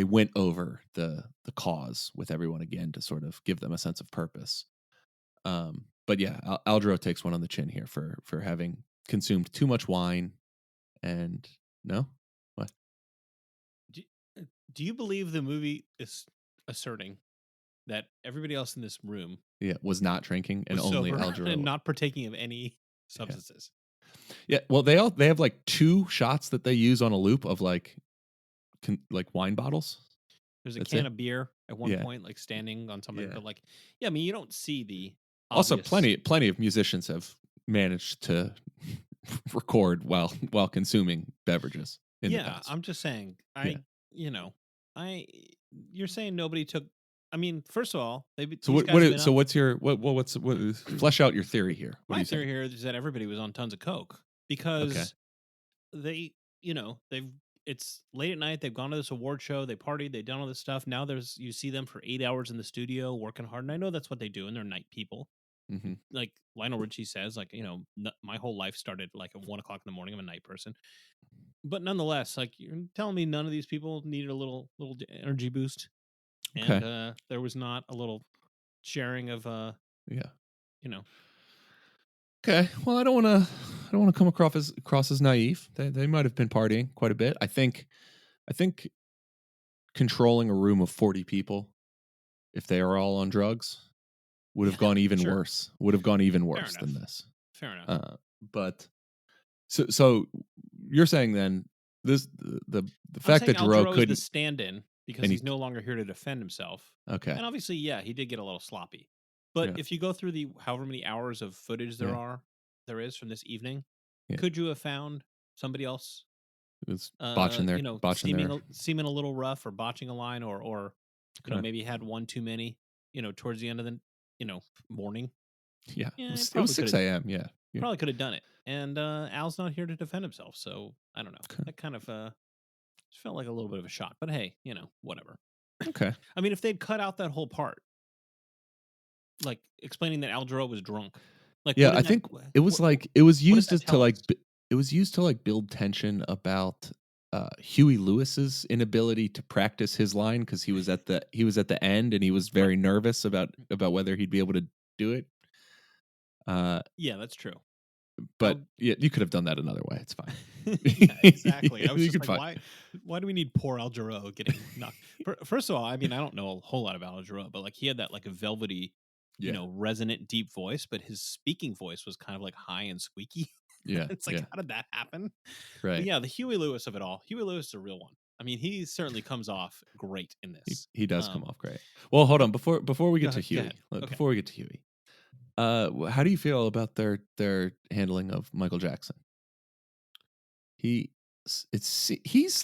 Speaker 6: went over the cause with everyone again to sort of give them a sense of purpose. But yeah, Al Jarreau takes one on the chin here for having consumed too much wine. And no, what?
Speaker 5: Do you believe the movie is asserting that everybody else in this room
Speaker 6: was not drinking and only Al Jarreau
Speaker 5: and not partaking of any substances?
Speaker 6: Yeah, well, they have like 2 shots that they use on a loop of like wine bottles.
Speaker 5: There's a can of beer at one point, like standing on something, but like, I mean, you don't see the obvious...
Speaker 6: Also, plenty of musicians have managed to record while consuming beverages. In the past.
Speaker 5: I'm just saying. You're saying nobody took. I mean, first of all,
Speaker 6: what's your flesh out your theory here?
Speaker 5: My theory here is that everybody was on tons of coke because they've it's late at night. They've gone to this award show. They partied. They've done all this stuff. Now you see them for 8 hours in the studio working hard. And I know that's what they do, and they're night people.
Speaker 6: Mm-hmm.
Speaker 5: Like Lionel Richie says, like, my whole life started like at 1 o'clock in the morning. I'm a night person. But nonetheless, like, you're telling me none of these people needed a little energy boost.
Speaker 6: Okay.
Speaker 5: And there was not a little sharing of
Speaker 6: Yeah.
Speaker 5: you know.
Speaker 6: Okay. Well, I don't want to come across as naive. They might have been partying quite a bit. I think controlling a room of 40 people, if they are all on drugs, would have gone even worse. Would have gone even worse than this.
Speaker 5: Fair enough.
Speaker 6: But so you're saying then the fact that Jarreau couldn't
Speaker 5: the stand-in because he's no longer here to defend himself.
Speaker 6: Okay.
Speaker 5: And obviously, yeah, he did get a little sloppy. But if you go through the however many hours of footage there is from this evening, could you have found somebody else
Speaker 6: who's botching
Speaker 5: seeming a little rough or botching a line or maybe had one too many, towards the end of the morning?
Speaker 6: Yeah, it was 6 a.m. Yeah.
Speaker 5: Probably could have done it. And Al's not here to defend himself, so I don't know. Okay. That kind of felt like a little bit of a shock. But hey, whatever.
Speaker 6: Okay.
Speaker 5: I mean, if they'd cut out that whole part, like explaining that Al Jarreau was drunk, like
Speaker 6: I think it was it was used to build tension about Huey Lewis's inability to practice his line because he was at the end and he was very nervous about whether he'd be able to do it.
Speaker 5: Yeah, that's true.
Speaker 6: But you could have done that another way. It's fine.
Speaker 5: Yeah, exactly. I was just like, why do we need poor Al Jarreau getting knocked? First of all, I mean, I don't know a whole lot about Al Jarreau, but like he had that like a velvety, resonant, deep voice, but his speaking voice was kind of like high and squeaky.
Speaker 6: Yeah.
Speaker 5: It's like, how did that happen?
Speaker 6: Right.
Speaker 5: But yeah, the Huey Lewis of it all. Huey Lewis is a real one. I mean, he certainly comes off great in this.
Speaker 6: He does come off great. Well, hold on. Before we get to Huey, before we get to Huey, how do you feel about their handling of Michael Jackson? He's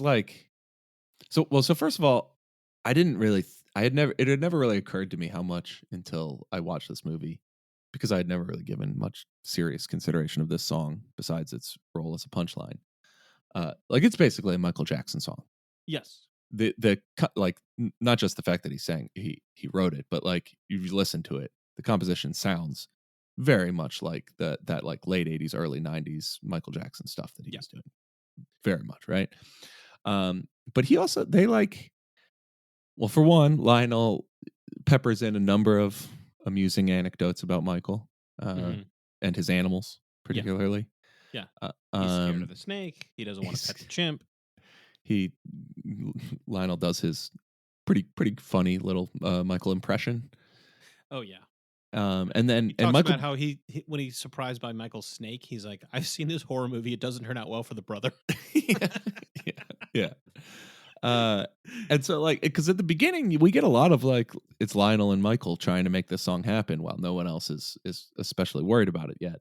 Speaker 6: like, so first of all, it had never really occurred to me how much until I watched this movie, because I had never really given much serious consideration of this song besides its role as a punchline. Like it's basically a Michael Jackson song.
Speaker 5: Yes.
Speaker 6: Like not just the fact that he sang, he wrote it, but like you listen to it, the composition sounds very much like that like late 80s, early 90s Michael Jackson stuff that he was doing. Very much, right? But for one, Lionel peppers in a number of amusing anecdotes about Michael and his animals, particularly.
Speaker 5: Yeah. He's scared of the snake. He doesn't want to pet the chimp.
Speaker 6: Lionel does his pretty funny little Michael impression.
Speaker 5: Oh yeah.
Speaker 6: And then
Speaker 5: he talks about how he when he's surprised by Michael's snake, he's like, "I've seen this horror movie. It doesn't turn out well for the brother."
Speaker 6: Yeah. And so like, because at the beginning we get a lot of like, it's Lionel and Michael trying to make this song happen while no one else is especially worried about it yet.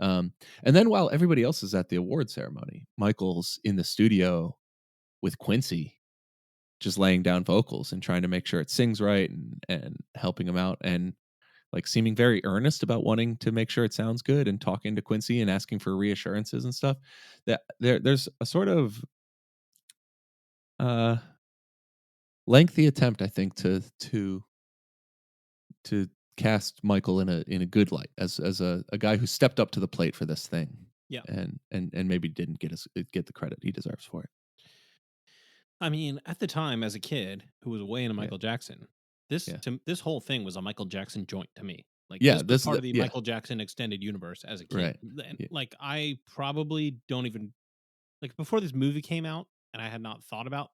Speaker 6: And then while everybody else is at the award ceremony, Michael's in the studio with Quincy, just laying down vocals and trying to make sure it sings right and helping him out and like seeming very earnest about wanting to make sure it sounds good and talking to Quincy and asking for reassurances and stuff. That there's a sort of lengthy attempt, I think, to cast Michael in a good light as a guy who stepped up to the plate for this thing.
Speaker 5: Yeah.
Speaker 6: And maybe didn't get the credit he deserves for it.
Speaker 5: I mean, at the time, as a kid who was way into Michael Jackson, this whole thing was a Michael Jackson joint to me. Like, this was part of the Michael Jackson extended universe as a kid.
Speaker 6: Right.
Speaker 5: And, like, I probably don't even, like, before this movie came out, and I had not thought about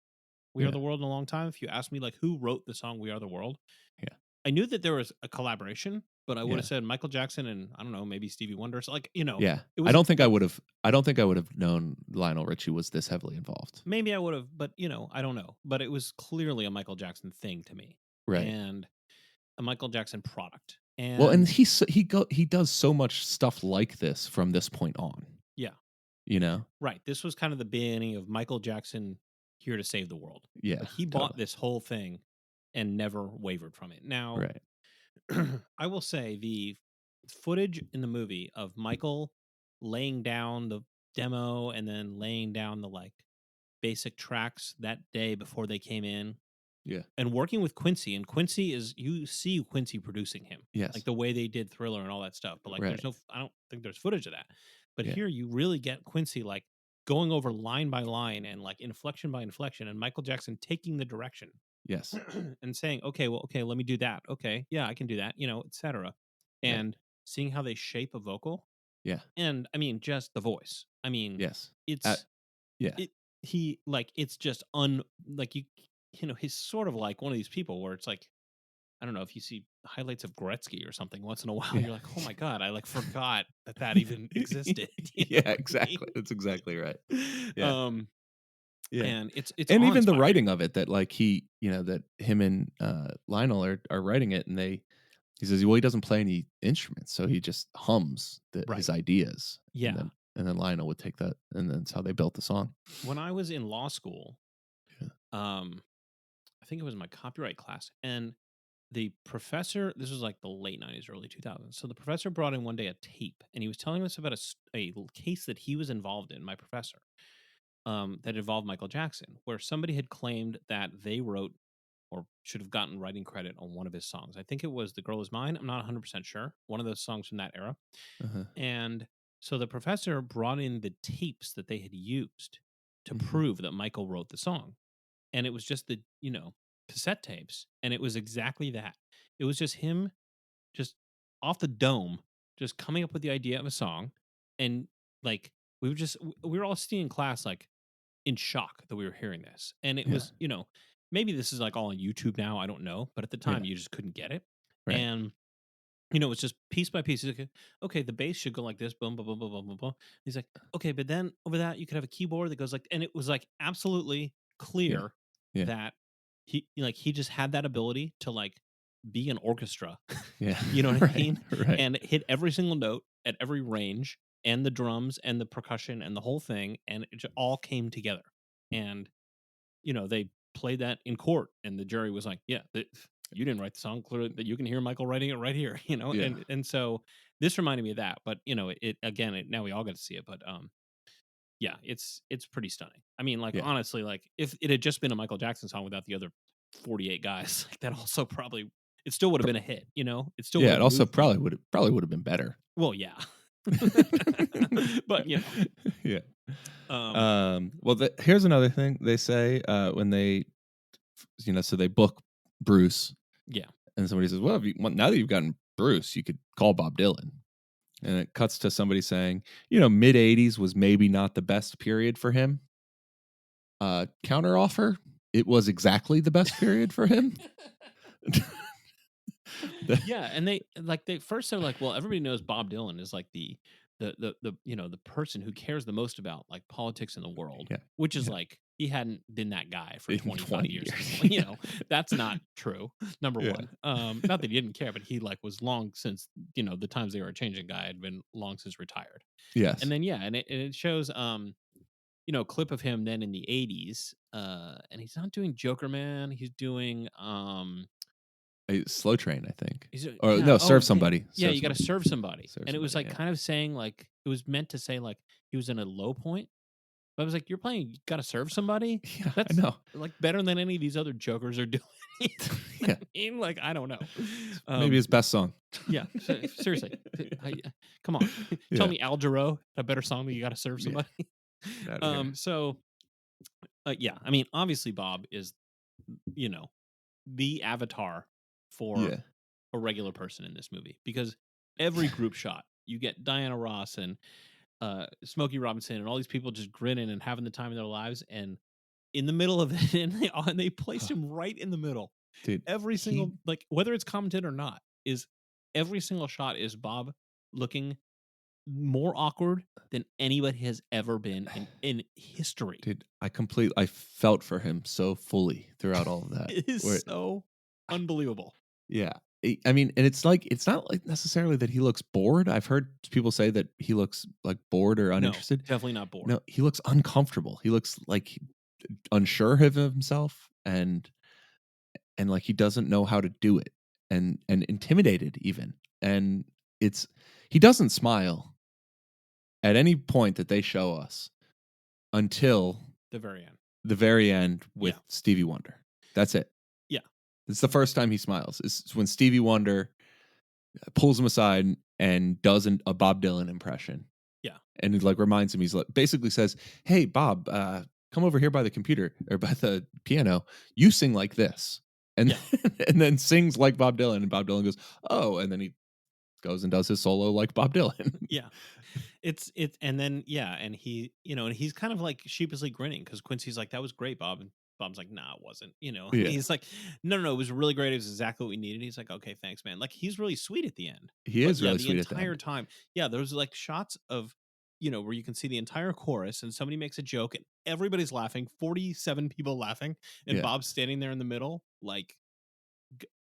Speaker 5: We Are the World in a long time. If you asked me, like, who wrote the song We Are the World?
Speaker 6: Yeah.
Speaker 5: I knew that there was a collaboration, but I would have said Michael Jackson and, I don't know, maybe Stevie Wonder. So, like,
Speaker 6: Yeah. I don't think I would have known Lionel Richie was this heavily involved.
Speaker 5: Maybe I would have, but, I don't know. But it was clearly a Michael Jackson thing to me.
Speaker 6: Right.
Speaker 5: And a Michael Jackson product. And
Speaker 6: well, and he does so much stuff like this from this point on.
Speaker 5: Yeah. Right. This was kind of the beginning of Michael Jackson here to save the world.
Speaker 6: Yeah.
Speaker 5: Like, he bought this whole thing and never wavered from it. Now, I will say the footage in the movie of Michael laying down the demo and then laying down the like basic tracks that day before they came in.
Speaker 6: Yeah.
Speaker 5: And working with Quincy, and Quincy is, you see Quincy producing him,
Speaker 6: Yes.
Speaker 5: like the way they did Thriller and all that stuff. But like,
Speaker 6: Right.
Speaker 5: I don't think there's footage of that. But
Speaker 6: Yeah.
Speaker 5: here you really get Quincy like going over line by line and like inflection by inflection, and Michael Jackson taking the direction
Speaker 6: Yes.
Speaker 5: and saying, okay, let me do that. Okay, yeah, I can do that, etc. And seeing how they shape a vocal.
Speaker 6: Yeah.
Speaker 5: And I mean, just the voice. I mean,
Speaker 6: Yes.
Speaker 5: it's
Speaker 6: yeah.
Speaker 5: It's just he's sort of like one of these people where it's like, I don't know, if you see highlights of Gretzky or something once in a while, you're like, oh my God, I like forgot that even existed.
Speaker 6: Yeah, exactly. That's exactly right. Yeah. Yeah.
Speaker 5: And it's
Speaker 6: and even the
Speaker 5: awe-inspiring.
Speaker 6: writing of it, that like that him and Lionel are writing it, and he says, well, he doesn't play any instruments, so he just hums his ideas.
Speaker 5: Yeah.
Speaker 6: And then Lionel would take that, and that's how they built the song.
Speaker 5: When I was in law school, I think it was my copyright class, and the professor, this was like the late 90s, early 2000s. So the professor brought in one day a tape, and he was telling us about a case that he was involved in, my professor, that involved Michael Jackson, where somebody had claimed that they wrote or should have gotten writing credit on one of his songs. I think it was The Girl Is Mine. I'm not 100% sure. One of those songs from that era.
Speaker 6: Uh-huh.
Speaker 5: And so the professor brought in the tapes that they had used to prove that Michael wrote the song. And it was just the, cassette tapes. And it was exactly that. It was just him just off the dome, just coming up with the idea of a song. And like, we were all sitting in class, like in shock that we were hearing this. And it was, maybe this is like all on YouTube now, I don't know. But at the time, you just couldn't get it.
Speaker 6: Right.
Speaker 5: And it was just piece by piece. He's like, okay, the bass should go like this, boom, boom, boom, boom, boom, boom, boom. He's like, okay, but then over that, you could have a keyboard that goes like, and it was like absolutely clear that he just had that ability to like be an orchestra.
Speaker 6: Yeah.
Speaker 5: You know what I mean?
Speaker 6: Right.
Speaker 5: And hit every single note at every range, and the drums and the percussion and the whole thing. And it just all came together. And, they played that in court, and the jury was like, yeah, you didn't write the song, clearly that you can hear Michael writing it right here, and so this reminded me of that. But now we all got to see it. But yeah, it's pretty stunning. I mean, like honestly, like if it had just been a Michael Jackson song without the other 48 guys, like that also probably, it still would have been a hit. It still
Speaker 6: it also probably would have been better.
Speaker 5: Well, yeah. But
Speaker 6: yeah. Well, here's another thing they say when they, so they book Bruce.
Speaker 5: Yeah.
Speaker 6: And somebody says, well, now that you've gotten Bruce, you could call Bob Dylan. And it cuts to somebody saying, mid 80s was maybe not the best period for him. Counter offer, it was exactly the best period for him.
Speaker 5: Yeah, and they first they're like, well, everybody knows Bob Dylan is like the person who cares the most about like politics in the world, which is like he hadn't been that guy for 20 years. That's not true. Number one, not that he didn't care, but he like was long since the times they were changing guy had been long since retired.
Speaker 6: Yes,
Speaker 5: and then it shows a clip of him then in the 80s, and he's not doing Joker Man, he's doing
Speaker 6: Slow Train, I think. Serve Somebody.
Speaker 5: Yeah, you got to serve somebody. And it was like
Speaker 6: yeah.
Speaker 5: kind of saying like, it was meant to say like he was in a low point. But I was like, you're playing, you got to serve somebody?
Speaker 6: Yeah,
Speaker 5: that's
Speaker 6: I know.
Speaker 5: Like better than any of these other Jokers are doing.
Speaker 6: Yeah.
Speaker 5: Like, I don't know.
Speaker 6: Maybe his best song.
Speaker 5: Yeah, seriously. Come on. Tell me Al Jarreau, a better song that you got to serve somebody. Yeah. I mean, obviously Bob is, the avatar for a regular person in this movie, because every group shot you get Diana Ross and Smokey Robinson and all these people just grinning and having the time of their lives, and in the middle of it, and they placed him right in the middle.
Speaker 6: Dude,
Speaker 5: every single like whether it's commented or not, is every single shot is Bob looking more awkward than anybody has ever been in history.
Speaker 6: Dude, I felt for him so fully throughout all of that.
Speaker 5: It is so unbelievable.
Speaker 6: Yeah. I mean, and it's not like necessarily that he looks bored. I've heard people say that he looks like bored or uninterested.
Speaker 5: No, definitely not bored.
Speaker 6: No, he looks uncomfortable. He looks like unsure of himself and like he doesn't know how to do it, and intimidated even. And he doesn't smile at any point that they show us until
Speaker 5: the very end.
Speaker 6: the very end with
Speaker 5: Yeah.
Speaker 6: Stevie Wonder. That's it.
Speaker 5: Yeah.
Speaker 6: It's the first time he smiles. It's when Stevie Wonder pulls him aside and does a Bob Dylan impression.
Speaker 5: Yeah.
Speaker 6: And it like reminds him, he's like basically says, "Hey Bob, come over here by the computer or by the piano. You sing like this." And and then sings like Bob Dylan, and Bob Dylan goes, "Oh," and then he goes and does his solo like Bob Dylan.
Speaker 5: Yeah. It's and then and he and he's kind of like sheepishly grinning because Quincy's like, "That was great, Bob," and Bob's like, "Nah, it wasn't."
Speaker 6: Yeah.
Speaker 5: He's like, "No, it was really great. It was exactly what we needed." He's like, "Okay, thanks, man." Like he's really sweet at the end.
Speaker 6: He
Speaker 5: But
Speaker 6: is really sweet
Speaker 5: the
Speaker 6: at the
Speaker 5: entire
Speaker 6: end.
Speaker 5: time. Yeah, there's like shots of where you can see the entire chorus and somebody makes a joke and everybody's laughing, 47 people laughing, and
Speaker 6: Yeah.
Speaker 5: Bob's standing there in the middle, like,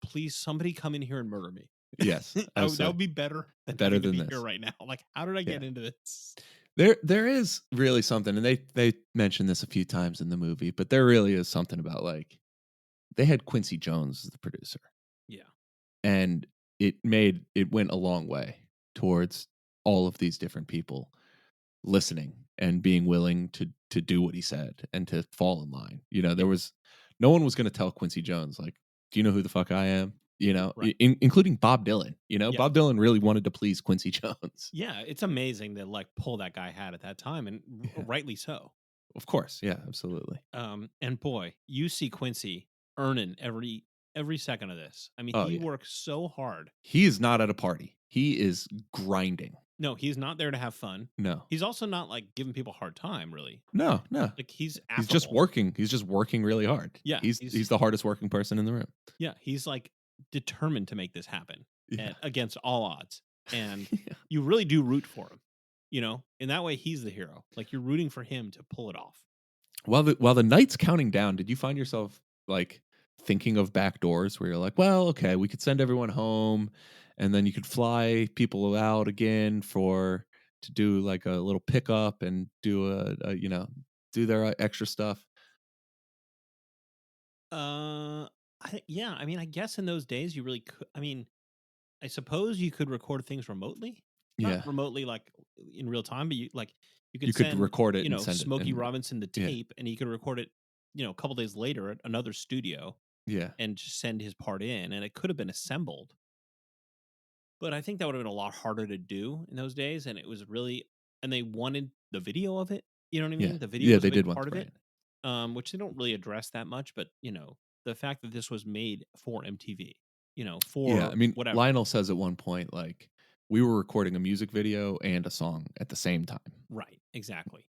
Speaker 5: please somebody come in here and murder me.
Speaker 6: Yes,
Speaker 5: that would be better than
Speaker 6: Better
Speaker 5: having to
Speaker 6: than
Speaker 5: be
Speaker 6: this.
Speaker 5: here right now. Like, how did I get
Speaker 6: Yeah.
Speaker 5: into this?
Speaker 6: There is really something, and they mentioned this a few times in the movie, but there really is something about like they had Quincy Jones as the producer,
Speaker 5: Yeah.
Speaker 6: and it went a long way towards all of these different people listening and being willing to do what he said and to fall in line. There was no one was going to tell Quincy Jones like, "Do you know who the fuck I am?"
Speaker 5: Right.
Speaker 6: Including Bob Dylan.
Speaker 5: Yeah.
Speaker 6: Bob Dylan really wanted to please Quincy Jones.
Speaker 5: Yeah, it's amazing the like pull that guy had at that time, and rightly so.
Speaker 6: Of course, yeah, absolutely.
Speaker 5: And boy, you see Quincy earning every second of this. I mean,
Speaker 6: Oh,
Speaker 5: he
Speaker 6: yeah.
Speaker 5: works so hard.
Speaker 6: He is not at a party. He is grinding.
Speaker 5: No, he's not there to have fun.
Speaker 6: No.
Speaker 5: He's also not like giving people a hard time, really.
Speaker 6: No.
Speaker 5: Like he's
Speaker 6: just
Speaker 5: affable.
Speaker 6: working. He's just working really hard.
Speaker 5: Yeah,
Speaker 6: He's the hardest working person in the room.
Speaker 5: Yeah, he's like determined to make this happen against all odds. And you really do root for him. In that way, he's the hero. Like you're rooting for him to pull it off.
Speaker 6: While the night's counting down, did you find yourself like thinking of back doors where you're like, well, okay, we could send everyone home, and then you could fly people out again to do like a little pickup and do do their extra stuff.
Speaker 5: I mean, I guess in those days you really could. I mean, I suppose you could record things remotely.
Speaker 6: Yeah.
Speaker 5: Not remotely like in real time, but you
Speaker 6: You
Speaker 5: could
Speaker 6: could record it and send it,
Speaker 5: Smokey
Speaker 6: and-
Speaker 5: Robinson the
Speaker 6: yeah.
Speaker 5: tape, and he could record it, a couple days later at another studio
Speaker 6: Yeah.
Speaker 5: and just send his part in, and it could have been assembled. But I think that would have been a lot harder to do in those days, and it was really, and they wanted the video of it. You know what I mean?
Speaker 6: Yeah.
Speaker 5: The video
Speaker 6: Yeah,
Speaker 5: was
Speaker 6: they
Speaker 5: a big
Speaker 6: did want
Speaker 5: part of
Speaker 6: the
Speaker 5: it, which they don't really address that much. But the fact that this was made for MTV, for
Speaker 6: Yeah, I mean,
Speaker 5: whatever.
Speaker 6: Lionel says at one point, like, we were recording a music video and a song at the same time,
Speaker 5: Right, exactly.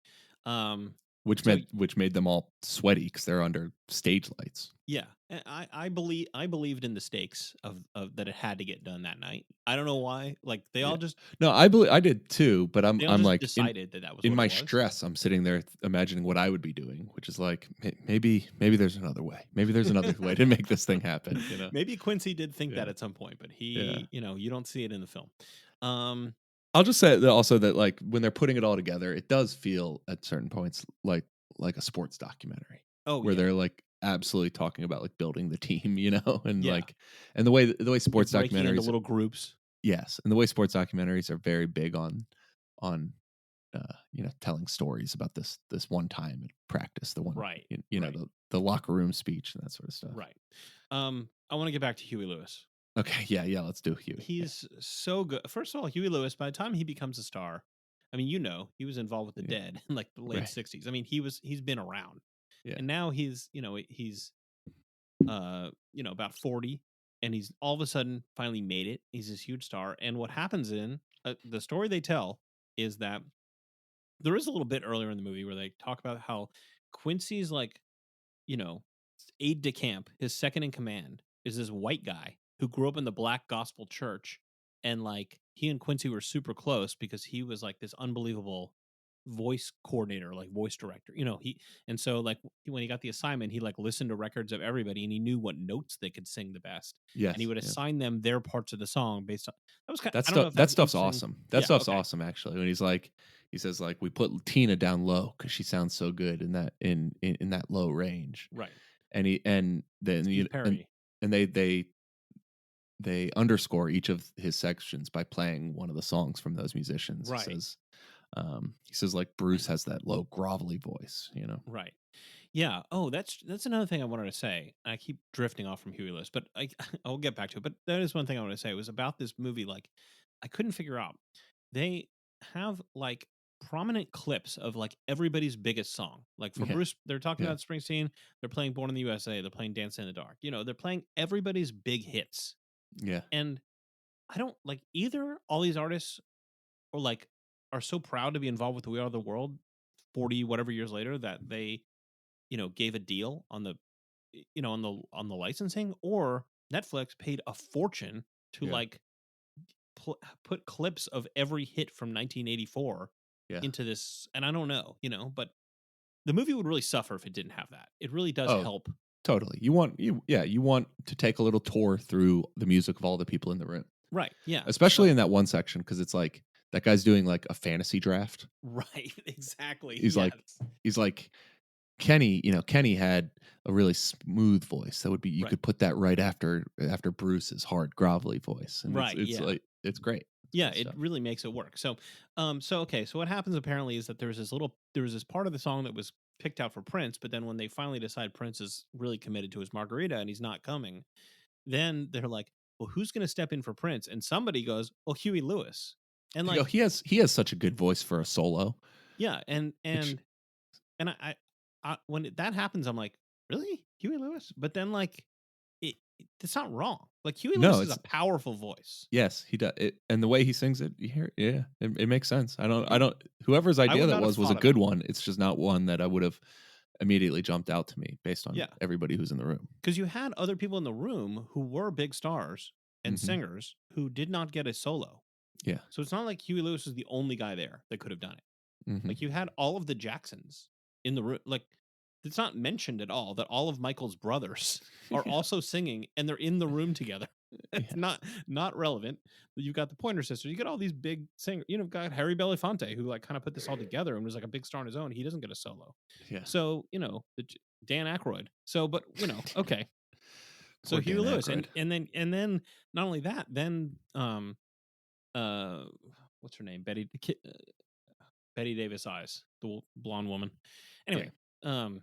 Speaker 6: which
Speaker 5: So-
Speaker 6: made them all sweaty because they're under stage lights.
Speaker 5: Yeah, and I believed in the stakes of that it had to get done that night. I don't know why. Like they all just
Speaker 6: No, I did too, but I'm like
Speaker 5: decided that was
Speaker 6: in
Speaker 5: what
Speaker 6: my
Speaker 5: it was.
Speaker 6: stress, I'm sitting there imagining what I would be doing, which is like maybe there's another way. Maybe there's another way to make this thing happen.
Speaker 5: Maybe Quincy did think
Speaker 6: Yeah.
Speaker 5: that at some point, but he, you don't see it in the film.
Speaker 6: I'll just say that also that like when they're putting it all together, it does feel at certain points like a sports documentary.
Speaker 5: Oh,
Speaker 6: where
Speaker 5: yeah.
Speaker 6: they're like absolutely talking about like building the team, and
Speaker 5: Yeah.
Speaker 6: like and the way sports
Speaker 5: breaking into
Speaker 6: documentaries,
Speaker 5: little groups.
Speaker 6: yes, and the way sports documentaries are very big on telling stories about this one time at practice, the one
Speaker 5: Right,
Speaker 6: know the locker room speech and that sort of stuff.
Speaker 5: Right. I want to get back to Huey Lewis.
Speaker 6: Okay, yeah, let's do Huey.
Speaker 5: He's so good. First of all, Huey Lewis, by the time he becomes a star, I mean, he was involved with the Dead in like the late
Speaker 6: Right.
Speaker 5: 60s. I mean, he's been around.
Speaker 6: Yeah.
Speaker 5: And now he's about 40, and he's all of a sudden finally made it. He's this huge star. And what happens in the story they tell is that there is a little bit earlier in the movie where they talk about how Quincy's like, aide de camp, his second in command, is this white guy who grew up in the Black Gospel Church, and like he and Quincy were super close because he was like this unbelievable voice coordinator, like voice director. And so like when he got the assignment, he like listened to records of everybody, and he knew what notes they could sing the best.
Speaker 6: Yes,
Speaker 5: and he would assign them their parts of the song based on that was kind
Speaker 6: that
Speaker 5: I don't know
Speaker 6: stuff.
Speaker 5: if
Speaker 6: That
Speaker 5: that's
Speaker 6: stuff's
Speaker 5: interesting.
Speaker 6: awesome. That
Speaker 5: Yeah,
Speaker 6: stuff's
Speaker 5: okay.
Speaker 6: awesome actually. When he says like we put Tina down low because she sounds so good in that in that low range.
Speaker 5: Right.
Speaker 6: And then
Speaker 5: Steve Perry.
Speaker 6: and they underscore each of his sections by playing one of the songs from those musicians.
Speaker 5: Right.
Speaker 6: It says, He says like Bruce has that low grovelly voice, you know.
Speaker 5: Right. Yeah. Oh, that's another thing I wanted to say. I keep drifting off from Huey Lewis, but I'll get back to it. But that is one thing I want to say. It was about this movie. Like, I couldn't figure out. They have like prominent clips of like everybody's biggest song. Like for
Speaker 6: Yeah.
Speaker 5: Bruce, they're talking
Speaker 6: Yeah.
Speaker 5: about Springsteen. They're playing Born in the USA. They're playing Dance in the Dark. You know, they're playing everybody's big hits.
Speaker 6: Yeah.
Speaker 5: And I don't like either all these artists or like are so proud to be involved with We Are the World 40 whatever years later that they, you know, gave a deal on the, you know, on the licensing, or Netflix paid a fortune to
Speaker 6: Yeah.
Speaker 5: like put clips of every hit from 1984
Speaker 6: Yeah.
Speaker 5: into this. And I don't know, you know, but the movie would really suffer if it didn't have that. It really does
Speaker 6: Oh,
Speaker 5: help.
Speaker 6: Totally. You want to take a little tour through the music of all the people in the room.
Speaker 5: Right. Yeah.
Speaker 6: Especially in that one section, because it's like that guy's doing like a fantasy draft.
Speaker 5: Right. Exactly.
Speaker 6: He's like Kenny, you know, Kenny had a really smooth voice. That would be you
Speaker 5: Right.
Speaker 6: could put that right after Bruce's hard grovelly voice. And
Speaker 5: Right,
Speaker 6: it's
Speaker 5: yeah.
Speaker 6: like it's great.
Speaker 5: Yeah,
Speaker 6: Good
Speaker 5: it
Speaker 6: stuff.
Speaker 5: really makes it work. So, okay. So what happens apparently is that there was this part of the song that was picked out for Prince, but then when they finally decide Prince is really committed to his margarita and he's not coming, then they're like, well, who's going to step in for Prince? And somebody goes, well, Huey Lewis. And
Speaker 6: You
Speaker 5: like,
Speaker 6: know, he has such a good voice for a solo.
Speaker 5: yeah, and when that happens, I'm like, really, Huey Lewis? But then like, it's not wrong. Like Huey
Speaker 6: No,
Speaker 5: Lewis is
Speaker 6: it's
Speaker 5: a powerful voice.
Speaker 6: yes, he does. And the way he sings it, you hear, yeah, it makes sense. I don't. Whoever's idea
Speaker 5: would
Speaker 6: that
Speaker 5: not have
Speaker 6: was
Speaker 5: thought
Speaker 6: a
Speaker 5: of
Speaker 6: good
Speaker 5: that.
Speaker 6: one. It's just not one that I would have immediately jumped out to me based on
Speaker 5: Yeah.
Speaker 6: everybody who's in the room.
Speaker 5: Because you had other people in the room who were big stars and
Speaker 6: Mhm.
Speaker 5: singers who did not get a solo.
Speaker 6: Yeah.
Speaker 5: So it's not like Huey Lewis was the only guy there that could have done it.
Speaker 6: Mhm.
Speaker 5: Like you had all of the Jacksons in the room. Like it's not mentioned at all that all of Michael's brothers are
Speaker 6: Yeah.
Speaker 5: also singing and they're in the room together. It's
Speaker 6: Yeah.
Speaker 5: not relevant. But you've got the Pointer Sisters. You got all these big singers. You know, got Harry Belafonte who like kind of put this all together and was like a big star on his own. He doesn't get a solo.
Speaker 6: Yeah.
Speaker 5: So you know, Dan Aykroyd. So, but you know, okay. So
Speaker 6: Poor
Speaker 5: Huey
Speaker 6: Dan
Speaker 5: Lewis,
Speaker 6: Aykroyd.
Speaker 5: and then not only that, then what's her name? Betty Davis Eyes, the blonde woman. Anyway, Kim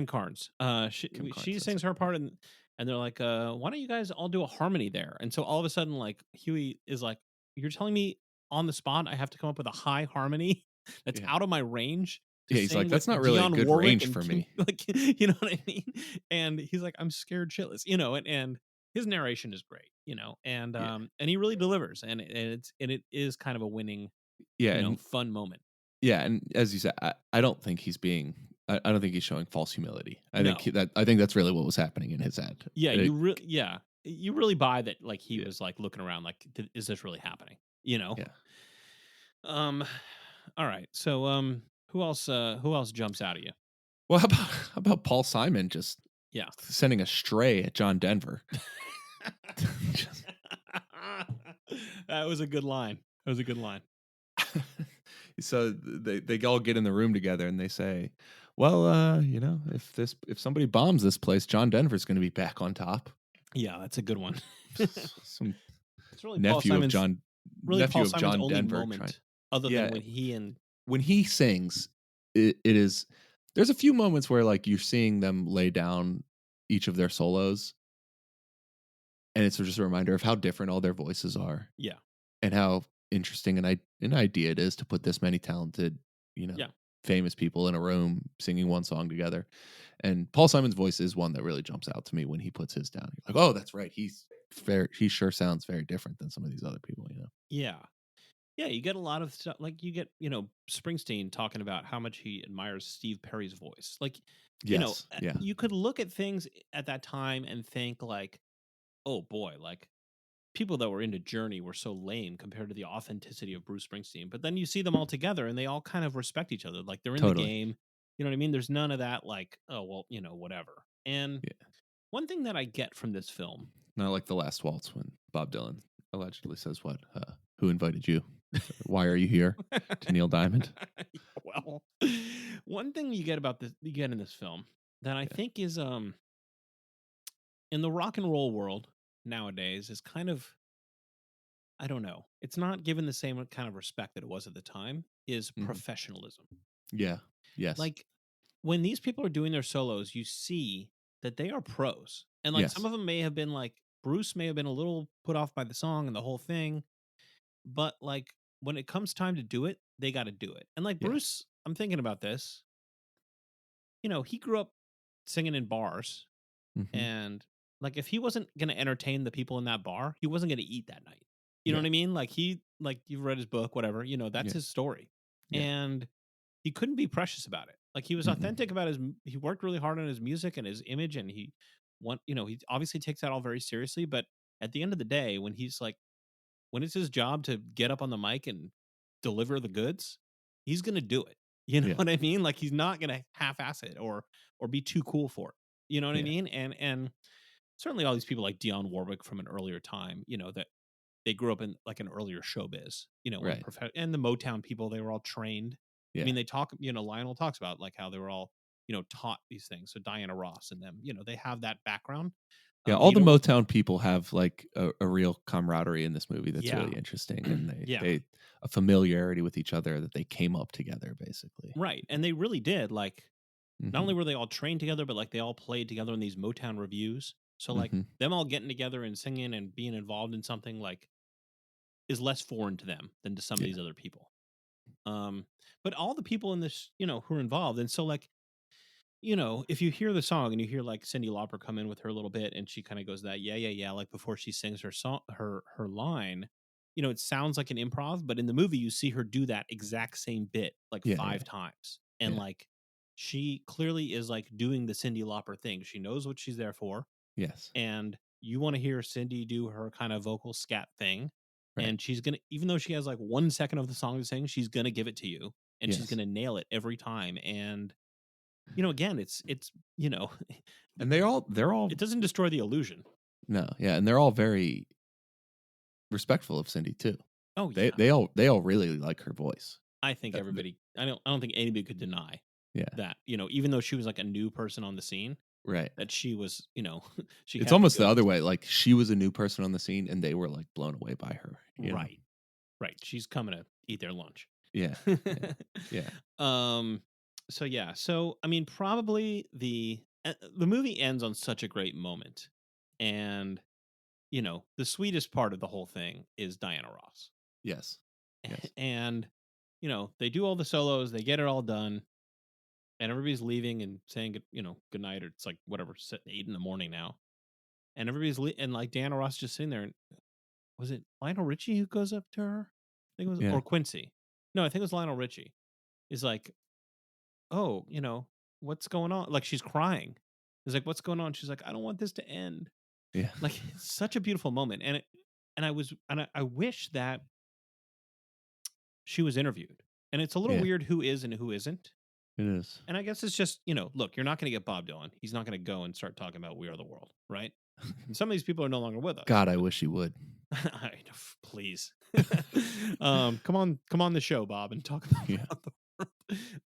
Speaker 5: Carnes.
Speaker 6: Kim Carnes,
Speaker 5: She
Speaker 6: that's
Speaker 5: sings her part, and they're like, why don't you guys all do a harmony there? And so all of a sudden, like Huey is like, you're telling me on the spot I have to come up with a high harmony that's
Speaker 6: Yeah.
Speaker 5: out of my range. To
Speaker 6: Yeah, he's
Speaker 5: sing
Speaker 6: like,
Speaker 5: with
Speaker 6: that's not really a
Speaker 5: Dionne
Speaker 6: good
Speaker 5: Warwick
Speaker 6: range
Speaker 5: and
Speaker 6: for
Speaker 5: Kim-
Speaker 6: me.
Speaker 5: Like, you know what I mean? And he's like, I'm scared shitless, you know, and his narration is great, you know, and
Speaker 6: Yeah.
Speaker 5: and he really delivers, and it is kind of a winning,
Speaker 6: Yeah,
Speaker 5: you know,
Speaker 6: and
Speaker 5: fun moment.
Speaker 6: yeah, and as you said, I don't think he's being. I don't think he's showing false humility. I
Speaker 5: No.
Speaker 6: think that's really what was happening in his head.
Speaker 5: Yeah,
Speaker 6: It-
Speaker 5: you really buy that. Like he
Speaker 6: Yeah.
Speaker 5: was like looking around, like, is this really happening? You know.
Speaker 6: Yeah.
Speaker 5: All right. So who else jumps out at you?
Speaker 6: Well, how about Paul Simon just
Speaker 5: Yeah.
Speaker 6: sending a stray at John Denver?
Speaker 5: That was a good line. That was a good line.
Speaker 6: So they all get in the room together and they say, "Well, you know, if somebody bombs this place, John Denver's going to be back on top."
Speaker 5: Yeah, that's a good one.
Speaker 6: Some
Speaker 5: It's really Paul
Speaker 6: nephew of
Speaker 5: Simon's,
Speaker 6: John
Speaker 5: really
Speaker 6: nephew
Speaker 5: Paul
Speaker 6: of
Speaker 5: Simon's
Speaker 6: John
Speaker 5: only
Speaker 6: Denver.
Speaker 5: moment, other
Speaker 6: Yeah.
Speaker 5: than when he and
Speaker 6: When he sings, it is. There's a few moments where like you're seeing them lay down each of their solos, and it's just a reminder of how different all their voices are.
Speaker 5: Yeah.
Speaker 6: And how interesting an idea it is to put this many talented, you know,
Speaker 5: Yeah.
Speaker 6: famous people in a room singing one song together. And Paul Simon's voice is one that really jumps out to me when he puts his down. You're like, oh, that's right. He sure sounds very different than some of these other people, you know?
Speaker 5: Yeah. Yeah, you get a lot of stuff. Like you get, you know, Springsteen talking about how much he admires Steve Perry's voice. Like, you know,
Speaker 6: Yes. Yeah.
Speaker 5: you could look at things at that time and think like, oh boy, like people that were into Journey were so lame compared to the authenticity of Bruce Springsteen. But then you see them all together and they all kind of respect each other. Like they're in
Speaker 6: Totally.
Speaker 5: the game. You know what I mean? There's none of that like, oh, well, you know, whatever. And
Speaker 6: Yeah.
Speaker 5: one thing that I get from this film,
Speaker 6: Not like the last waltz when Bob Dylan allegedly says, what? Who invited you? Why are you here? To Neil Diamond.
Speaker 5: Well, one thing you get in this film that I think is in the rock and roll world nowadays is kind of I don't know. It's not given the same kind of respect that it was at the time, is
Speaker 6: Mhm.
Speaker 5: professionalism.
Speaker 6: Yeah. Yes.
Speaker 5: Like when these people are doing their solos, you see that they are pros. And like some
Speaker 6: Yes.
Speaker 5: of them may have been like Bruce may have been a little put off by the song and the whole thing, but like when it comes time to do it, they got to do it. And like
Speaker 6: Yeah.
Speaker 5: Bruce, I'm thinking about this. He grew up singing in bars,
Speaker 6: Mhm.
Speaker 5: and like if he wasn't going to entertain the people in that bar, he wasn't going to eat that night. You know
Speaker 6: Yeah.
Speaker 5: what I mean? Like you've read his book, whatever, that's
Speaker 6: Yeah.
Speaker 5: his story.
Speaker 6: Yeah.
Speaker 5: And he couldn't be precious about it. Like he was
Speaker 6: Mm-mm.
Speaker 5: authentic about he worked really hard on his music and his image, and he obviously takes that all very seriously, but at the end of the day, when it's his job to get up on the mic and deliver the goods, he's going to do it. You know
Speaker 6: Yeah.
Speaker 5: what I mean? Like he's not going to half-ass it or be too cool for it. You know what I
Speaker 6: Yeah.
Speaker 5: mean? And certainly all these people like Dionne Warwick from an earlier time, that they grew up in like an earlier showbiz,
Speaker 6: Right.
Speaker 5: and the Motown people, they were all trained. I
Speaker 6: Yeah.
Speaker 5: mean, they talk, Lionel talks about like how they were all, taught these things. So Diana Ross and them, they have that background.
Speaker 6: Yeah, all the
Speaker 5: you don't-
Speaker 6: Motown people have like a real camaraderie in this movie that's
Speaker 5: Yeah.
Speaker 6: really interesting, and
Speaker 5: Yeah.
Speaker 6: they a familiarity with each other that they came up together basically.
Speaker 5: Right. And they really did. Like,
Speaker 6: Mhm.
Speaker 5: not only were they all trained together, but like they all played together in these Motown reviews. So like
Speaker 6: Mhm.
Speaker 5: them all getting together and singing and being involved in something like is less foreign to them than to some of
Speaker 6: Yeah.
Speaker 5: these other people. But all the people in this, who are involved, and so like, if you hear the song and you hear like Cyndi Lauper come in with her little bit, and she kind of goes that yeah, like before she sings her song, her line, it sounds like an improv, but in the movie you see her do that exact same bit like
Speaker 6: Yeah,
Speaker 5: 5
Speaker 6: yeah.
Speaker 5: times, and
Speaker 6: Yeah.
Speaker 5: like she clearly is like doing the Cyndi Lauper thing. She knows what she's there for,
Speaker 6: Yes.
Speaker 5: and you want to hear Cindy do her kind of vocal scat thing,
Speaker 6: Right.
Speaker 5: and she's gonna, even though she has like 1 second of the song to sing, she's gonna give it to you, and she's
Speaker 6: Yes.
Speaker 5: gonna nail it every time. And again, it's
Speaker 6: And they're all
Speaker 5: it doesn't destroy the illusion.
Speaker 6: no, yeah, and they're all very respectful of Cindy too.
Speaker 5: Oh
Speaker 6: They
Speaker 5: yeah,
Speaker 6: they all really like her voice.
Speaker 5: I think
Speaker 6: that-
Speaker 5: everybody. I don't think anybody could deny
Speaker 6: Yeah.
Speaker 5: that. Even though she was like a new person on the scene,
Speaker 6: Right.
Speaker 5: that she was. She.
Speaker 6: It's
Speaker 5: had
Speaker 6: almost the
Speaker 5: goods.
Speaker 6: other way. Like she was a new person on the scene, and they were like blown away by her. you know?
Speaker 5: Right. Right. She's coming to eat their lunch.
Speaker 6: Yeah. Yeah.
Speaker 5: So yeah. So I mean, probably the movie ends on such a great moment, and the sweetest part of the whole thing is Diana Ross.
Speaker 6: Yes. Yes.
Speaker 5: And they do all the solos, they get it all done, and everybody's leaving and saying good night, or it's like whatever, 8 in the morning now, and everybody's and like Diana Ross just sitting there. And was it Lionel Richie who goes up to her? I think it was,
Speaker 6: Yeah.
Speaker 5: or Quincy. No, I think it was Lionel Richie. Is like, oh, what's going on? Like she's crying. He's like, what's going on? She's like, I don't want this to end.
Speaker 6: Yeah.
Speaker 5: Like it's such a beautiful moment, and I wish that she was interviewed. And it's a little
Speaker 6: Yeah.
Speaker 5: weird who is and who isn't.
Speaker 6: It is.
Speaker 5: And I guess it's just, look, you're not going to get Bob Dylan. He's not going to go and start talking about We Are the World, right? Some of these people are no longer with us.
Speaker 6: God, I wish he would.
Speaker 5: Please. Come on the show, Bob, and talk about
Speaker 6: Yeah.
Speaker 5: the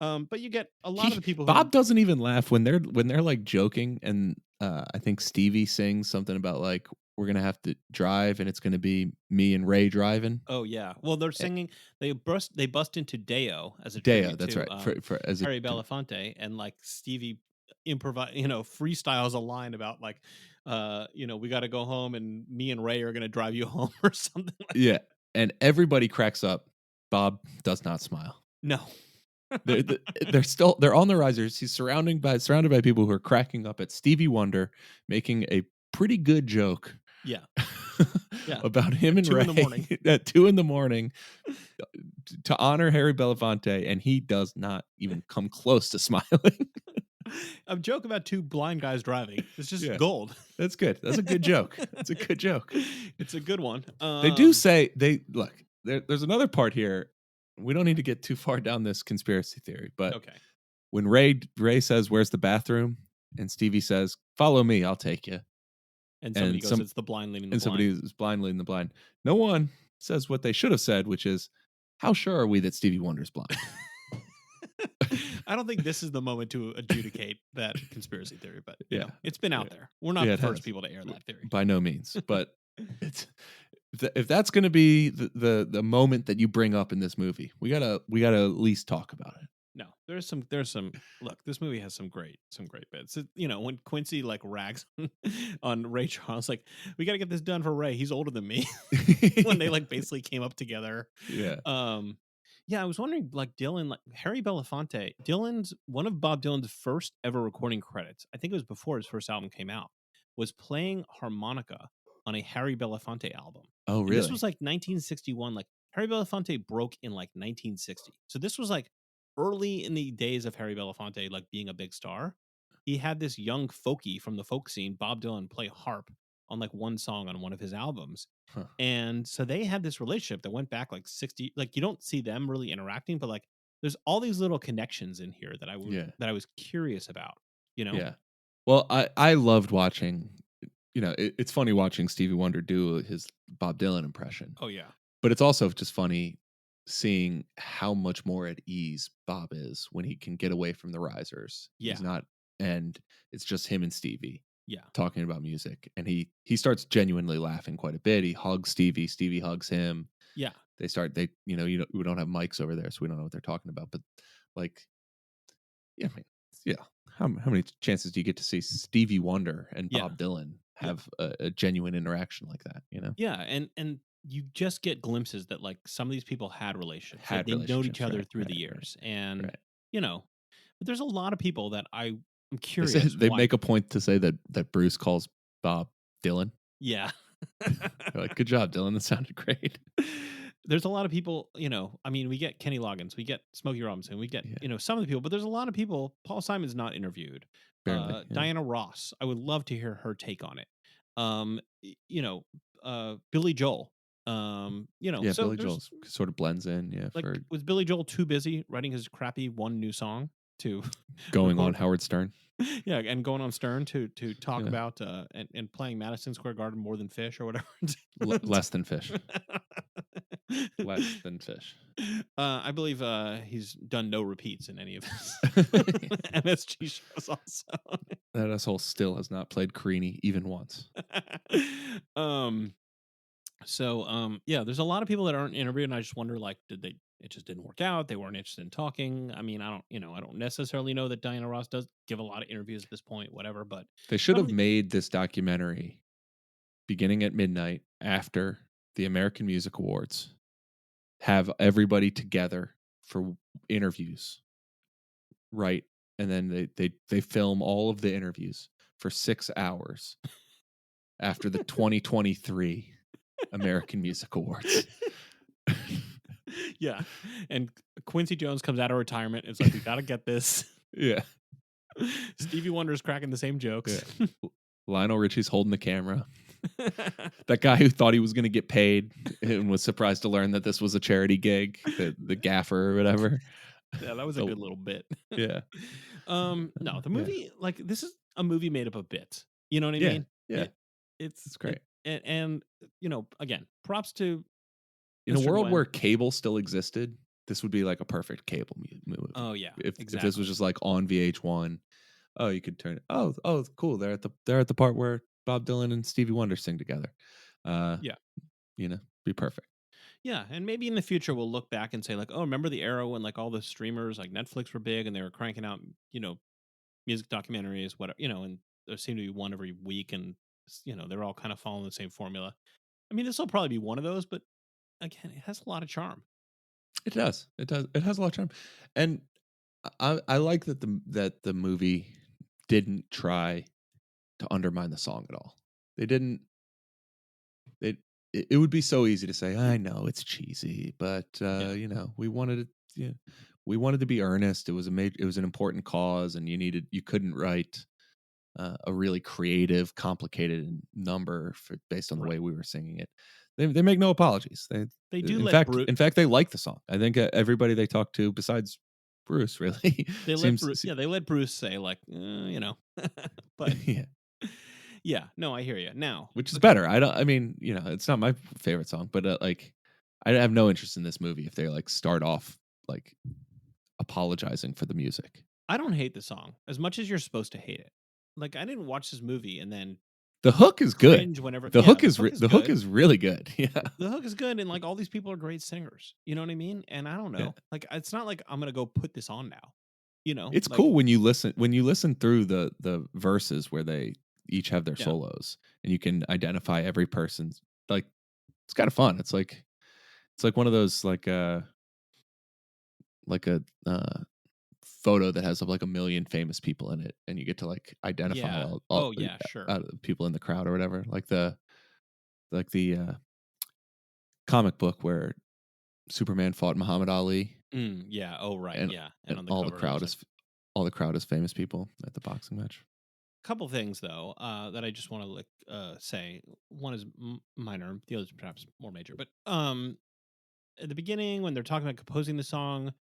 Speaker 5: world. But you get a lot of the people.
Speaker 6: Bob doesn't even laugh when they're like joking, and I think Stevie sings something about like we're gonna have to drive, and it's gonna be me and Ray driving.
Speaker 5: Oh yeah. Well, they're singing. They bust into Deo as a
Speaker 6: Deo,
Speaker 5: tribute
Speaker 6: that's
Speaker 5: to,
Speaker 6: right. For as
Speaker 5: Harry Belafonte, and like Stevie improvise, freestyles a line about like, we got to go home, and me and Ray are going to drive you home or something.
Speaker 6: Yeah, and everybody cracks up. Bob does not smile.
Speaker 5: No.
Speaker 6: They're on the risers. He's surrounded by people who are cracking up at Stevie Wonder making a pretty good joke.
Speaker 5: Yeah. Yeah.
Speaker 6: About him and
Speaker 5: 2
Speaker 6: Ray
Speaker 5: in the morning.
Speaker 6: at 2 a.m. to honor Harry Belafonte, and he does not even come close to smiling.
Speaker 5: A joke about 2 blind guys driving. It's just gold.
Speaker 6: That's good. That's a good joke. It's a good joke.
Speaker 5: It's a good one.
Speaker 6: They do say look. There's another part here. We don't need to get too far down this conspiracy theory, but
Speaker 5: okay.
Speaker 6: When Ray says, "Where's the bathroom?" and Stevie says, "Follow me, I'll take you."
Speaker 5: And somebody goes, "It's the blind leading the blind."
Speaker 6: Somebody is blind leading the blind. No one says what they should have said, which is, "How sure are we that Stevie Wonder's blind?"
Speaker 5: I don't think this is the moment to adjudicate that conspiracy theory, but
Speaker 6: Yeah.
Speaker 5: it's been out there. We're not the
Speaker 6: it
Speaker 5: first
Speaker 6: has.
Speaker 5: people to air that theory.
Speaker 6: By no means, but if that's going to be the moment that you bring up in this movie, we gotta at least talk about it.
Speaker 5: No, there's some look, this movie has some great bits. When Quincy like rags on Ray Charles, like, we got to get this done for Ray. He's older than me. When they like basically came up together.
Speaker 6: Yeah.
Speaker 5: Yeah, I was wondering, like, Dylan, like Harry Belafonte, one of Bob Dylan's first ever recording credits, I think it was before his first album came out, was playing harmonica on a Harry Belafonte album.
Speaker 6: Oh,
Speaker 5: And
Speaker 6: really?
Speaker 5: this was like 1961. Like, Harry Belafonte broke in like 1960. So this was like early in the days of Harry Belafonte, like being a big star. He had this young folkie from the folk scene, Bob Dylan, play harp on like one song on one of his albums.
Speaker 6: Huh.
Speaker 5: And so they had this relationship that went back like 60. Like, you don't see them really interacting, but like there's all these little connections in here that I was curious about,
Speaker 6: Yeah. Well, I loved watching, it's funny watching Stevie Wonder do his Bob Dylan impression.
Speaker 5: Oh yeah.
Speaker 6: But it's also just funny seeing how much more at ease Bob is when he can get away from the risers.
Speaker 5: Yeah.
Speaker 6: He's not, and it's just him and Stevie.
Speaker 5: Yeah.
Speaker 6: Talking about music, and he starts genuinely laughing quite a bit. He hugs Stevie. Stevie hugs him.
Speaker 5: Yeah.
Speaker 6: We don't have mics over there, so we don't know what they're talking about. But like, yeah, I mean, yeah. How many chances do you get to see Stevie Wonder and Bob Dylan have a genuine interaction like that?
Speaker 5: Yeah, and you just get glimpses that like some of these people had relationships.
Speaker 6: Had
Speaker 5: they know each
Speaker 6: relationships,
Speaker 5: other
Speaker 6: right,
Speaker 5: through the
Speaker 6: right,
Speaker 5: years,
Speaker 6: right,
Speaker 5: and
Speaker 6: right.
Speaker 5: but there's a lot of people that I'm
Speaker 6: They
Speaker 5: curious.
Speaker 6: they
Speaker 5: why-
Speaker 6: make a point to say that Bruce calls Bob Dylan.
Speaker 5: Yeah.
Speaker 6: They're like, good job, Dylan. That sounded great.
Speaker 5: There's a lot of people, I mean, we get Kenny Loggins, we get Smokey Robinson, we get, some of the people, but there's a lot of people. Paul Simon's not interviewed.
Speaker 6: Barely, yeah.
Speaker 5: Diana Ross, I would love to hear her take on it. Billy Joel.
Speaker 6: Yeah,
Speaker 5: so
Speaker 6: Billy
Speaker 5: there's-
Speaker 6: Joel sort of blends in. Yeah,
Speaker 5: Like,
Speaker 6: for
Speaker 5: was Billy Joel too busy writing his crappy one new song to
Speaker 6: going on
Speaker 5: record-
Speaker 6: Howard Stern.
Speaker 5: Yeah, and going on Stern to talk
Speaker 6: Yeah.
Speaker 5: about and playing Madison Square Garden more than Fish or whatever.
Speaker 6: Less than Fish. Less than Fish.
Speaker 5: I believe he's done no repeats in any of his MSG shows also.
Speaker 6: That asshole still has not played Carini even once.
Speaker 5: Yeah, there's a lot of people that aren't interviewed, and I just wonder, like, it just didn't work out. They weren't interested in talking. I mean, I don't necessarily know that Diana Ross does give a lot of interviews at this point, whatever, but
Speaker 6: They should have
Speaker 5: Probably-
Speaker 6: made this documentary beginning at midnight after the American Music Awards. Have everybody together for interviews, right? And then they film all of the interviews for 6 hours after the 2023 American Music Awards.
Speaker 5: Yeah, and Quincy Jones comes out of retirement. It's like, we got to get this.
Speaker 6: Yeah.
Speaker 5: Stevie Wonder's cracking the same jokes.
Speaker 6: Lionel Richie's holding the camera. That guy who thought he was going to get paid and was surprised to learn that this was a charity gig, the gaffer or whatever.
Speaker 5: Yeah, that was a good little bit.
Speaker 6: Yeah.
Speaker 5: No, the movie, like, this is a movie made up of bits. You know what I
Speaker 6: Yeah,
Speaker 5: mean?
Speaker 6: yeah.
Speaker 5: It's
Speaker 6: great.
Speaker 5: And again, props to
Speaker 6: In a
Speaker 5: Mr.
Speaker 6: world
Speaker 5: Gwen.
Speaker 6: where cable still existed, this would be like a perfect cable movie.
Speaker 5: Oh yeah,
Speaker 6: if
Speaker 5: exactly.
Speaker 6: this was just like on VH1, oh, you could turn it. Oh, cool. They're at the part where Bob Dylan and Stevie Wonder sing together.
Speaker 5: Yeah.
Speaker 6: Be perfect.
Speaker 5: Yeah, and maybe in the future we'll look back and say, like, oh, remember the era when like all the streamers like Netflix were big and they were cranking out, music documentaries, whatever, and there seemed to be one every week, and they're all kind of following the same formula. I mean, this will probably be one of those, but again, it has a lot of charm.
Speaker 6: It does. It does. It has a lot of charm, and I like that the movie didn't try to undermine the song at all. They didn't. It would be so easy to say, I know it's cheesy, but we wanted it. We wanted to be earnest. It was an important cause, and you couldn't write a really creative, complicated number based on the way we were singing it. They make no apologies.
Speaker 5: They do.
Speaker 6: In fact, they like the song. I think everybody they talk to, besides Bruce, really,
Speaker 5: They let Bruce say, like, but
Speaker 6: yeah.
Speaker 5: yeah, no, I hear you now.
Speaker 6: Which is better. It's not my favorite song, but like, I have no interest in this movie if they like start off like apologizing for the music.
Speaker 5: I don't hate the song as much as you're supposed to hate it. Like, I didn't watch this movie and then
Speaker 6: The hook is good.
Speaker 5: cringe whenever
Speaker 6: The
Speaker 5: yeah,
Speaker 6: hook is
Speaker 5: good.
Speaker 6: the hook is really good. Yeah.
Speaker 5: The hook is good, and like all these people are great singers. You know what I mean? And I don't know,
Speaker 6: Yeah.
Speaker 5: like it's not like I'm gonna go put this on now. You know,
Speaker 6: It's
Speaker 5: like,
Speaker 6: cool when you listen through the verses where they each have their
Speaker 5: Yeah.
Speaker 6: solos and you can identify every person's like it's kind of fun. It's like one of those like a photo that has like a million famous people in it and you get to like identify
Speaker 5: Yeah.
Speaker 6: all
Speaker 5: Oh yeah, sure.
Speaker 6: people in the crowd or whatever. Like the comic book where Superman fought Muhammad Ali
Speaker 5: Yeah. Oh right.
Speaker 6: and,
Speaker 5: Yeah.
Speaker 6: and
Speaker 5: on the
Speaker 6: all
Speaker 5: cover,
Speaker 6: the crowd
Speaker 5: there's,
Speaker 6: is all the crowd is famous people at the boxing match.
Speaker 5: couple things though that I just want to like say. One is minor, the other is perhaps more major. But at the beginning when they're talking about composing the song,